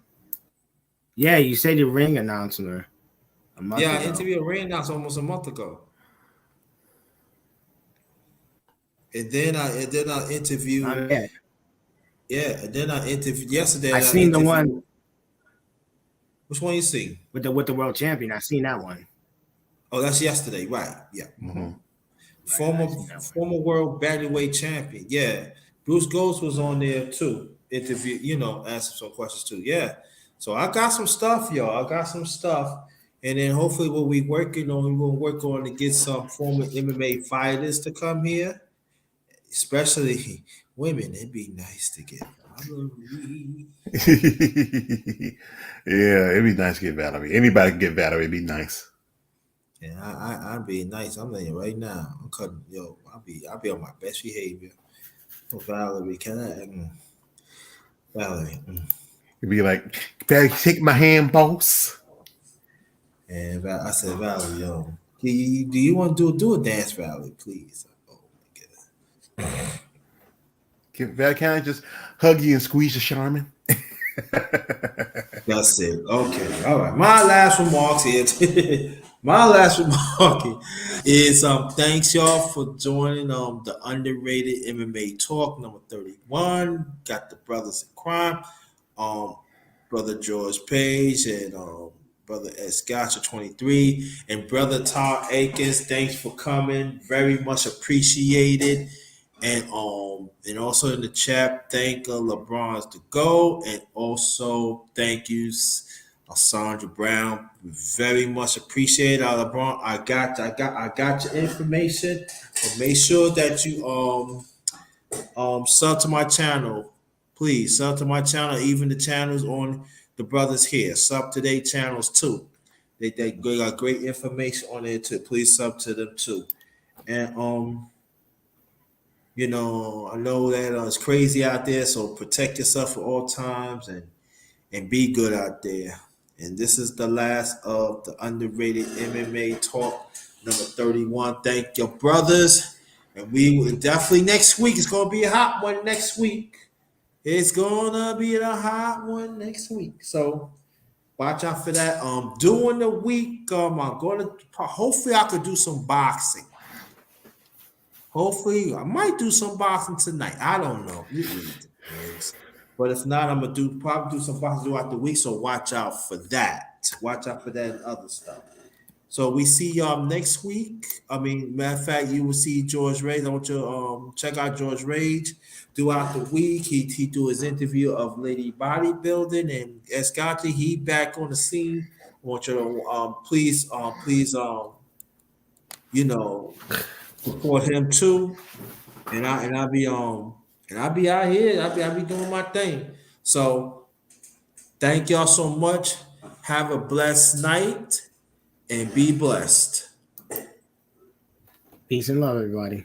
Yeah, you said your ring announcer. A month ago.
I interviewed a ring announcer almost a month ago. And then I interviewed. Yeah, and then I interviewed yesterday.
I seen the one.
Which one you see?
With the world champion. I seen that one.
Oh, that's yesterday, right? Yeah.
Mm-hmm.
Former world bantamweight champion. Yeah. Bruce Ghost was on there too. Interview, answer some questions too. Yeah. So I got some stuff, y'all. I got some stuff. And then hopefully what we're working on, we're gonna work on to get some former MMA fighters to come here. Especially women. It'd be nice to get Valerie.
Yeah, it'd be nice to get Valerie. Anybody can get Valerie, it'd be nice.
And I'd be nice. I'm telling you right now. I'm cutting. I'll be on my best behavior. Oh, Valerie, can I? Valerie.
It'd be like, Valerie, take my hand, boss.
And I said, Valerie, do you want to do a dance, Valerie, please? Oh my God.
Valerie, can I just hug you and squeeze your Charmin?
That's it. Okay. All right. My last remarks here. Is thanks y'all for joining the Underrated MMA Talk number 31. Got the brothers in crime, brother George Page and brother Escotcha 23 and brother Tom Akins. Thanks for coming. Very much appreciated. And also in the chat, thank LeBron's to go, and also thank you, Sandra Brown. Very much appreciated, LeBron. I got your information. But make sure that you sub to my channel, please. Sub to my channel, even the channels on the brothers here. Sub to their channels too. They got great information on there too. Please sub to them too. And I know that it's crazy out there, so protect yourself at all times and be good out there. And this is the last of the Underrated MMA Talk number 31. Thank your brothers. And we will definitely next week. It's going to be a hot one next week. It's going to be a hot one next week. So Watch out for that. During the week, I'm gonna hopefully I could do some boxing. Hopefully, I might do some boxing tonight. I don't know. It really depends. But if not, I'm gonna probably do some boxing throughout the week. So watch out for that. Watch out for that and other stuff. So we see y'all next week. I mean, matter of fact, you will see George Rage. I want you to check out George Rage throughout the week. He do his interview of Lady Bodybuilding and Escante. He back on the scene. I want you to please you know support him too. And I'll be out here. I'll be doing my thing. So thank y'all so much. Have a blessed night and be blessed.
Peace and love, everybody.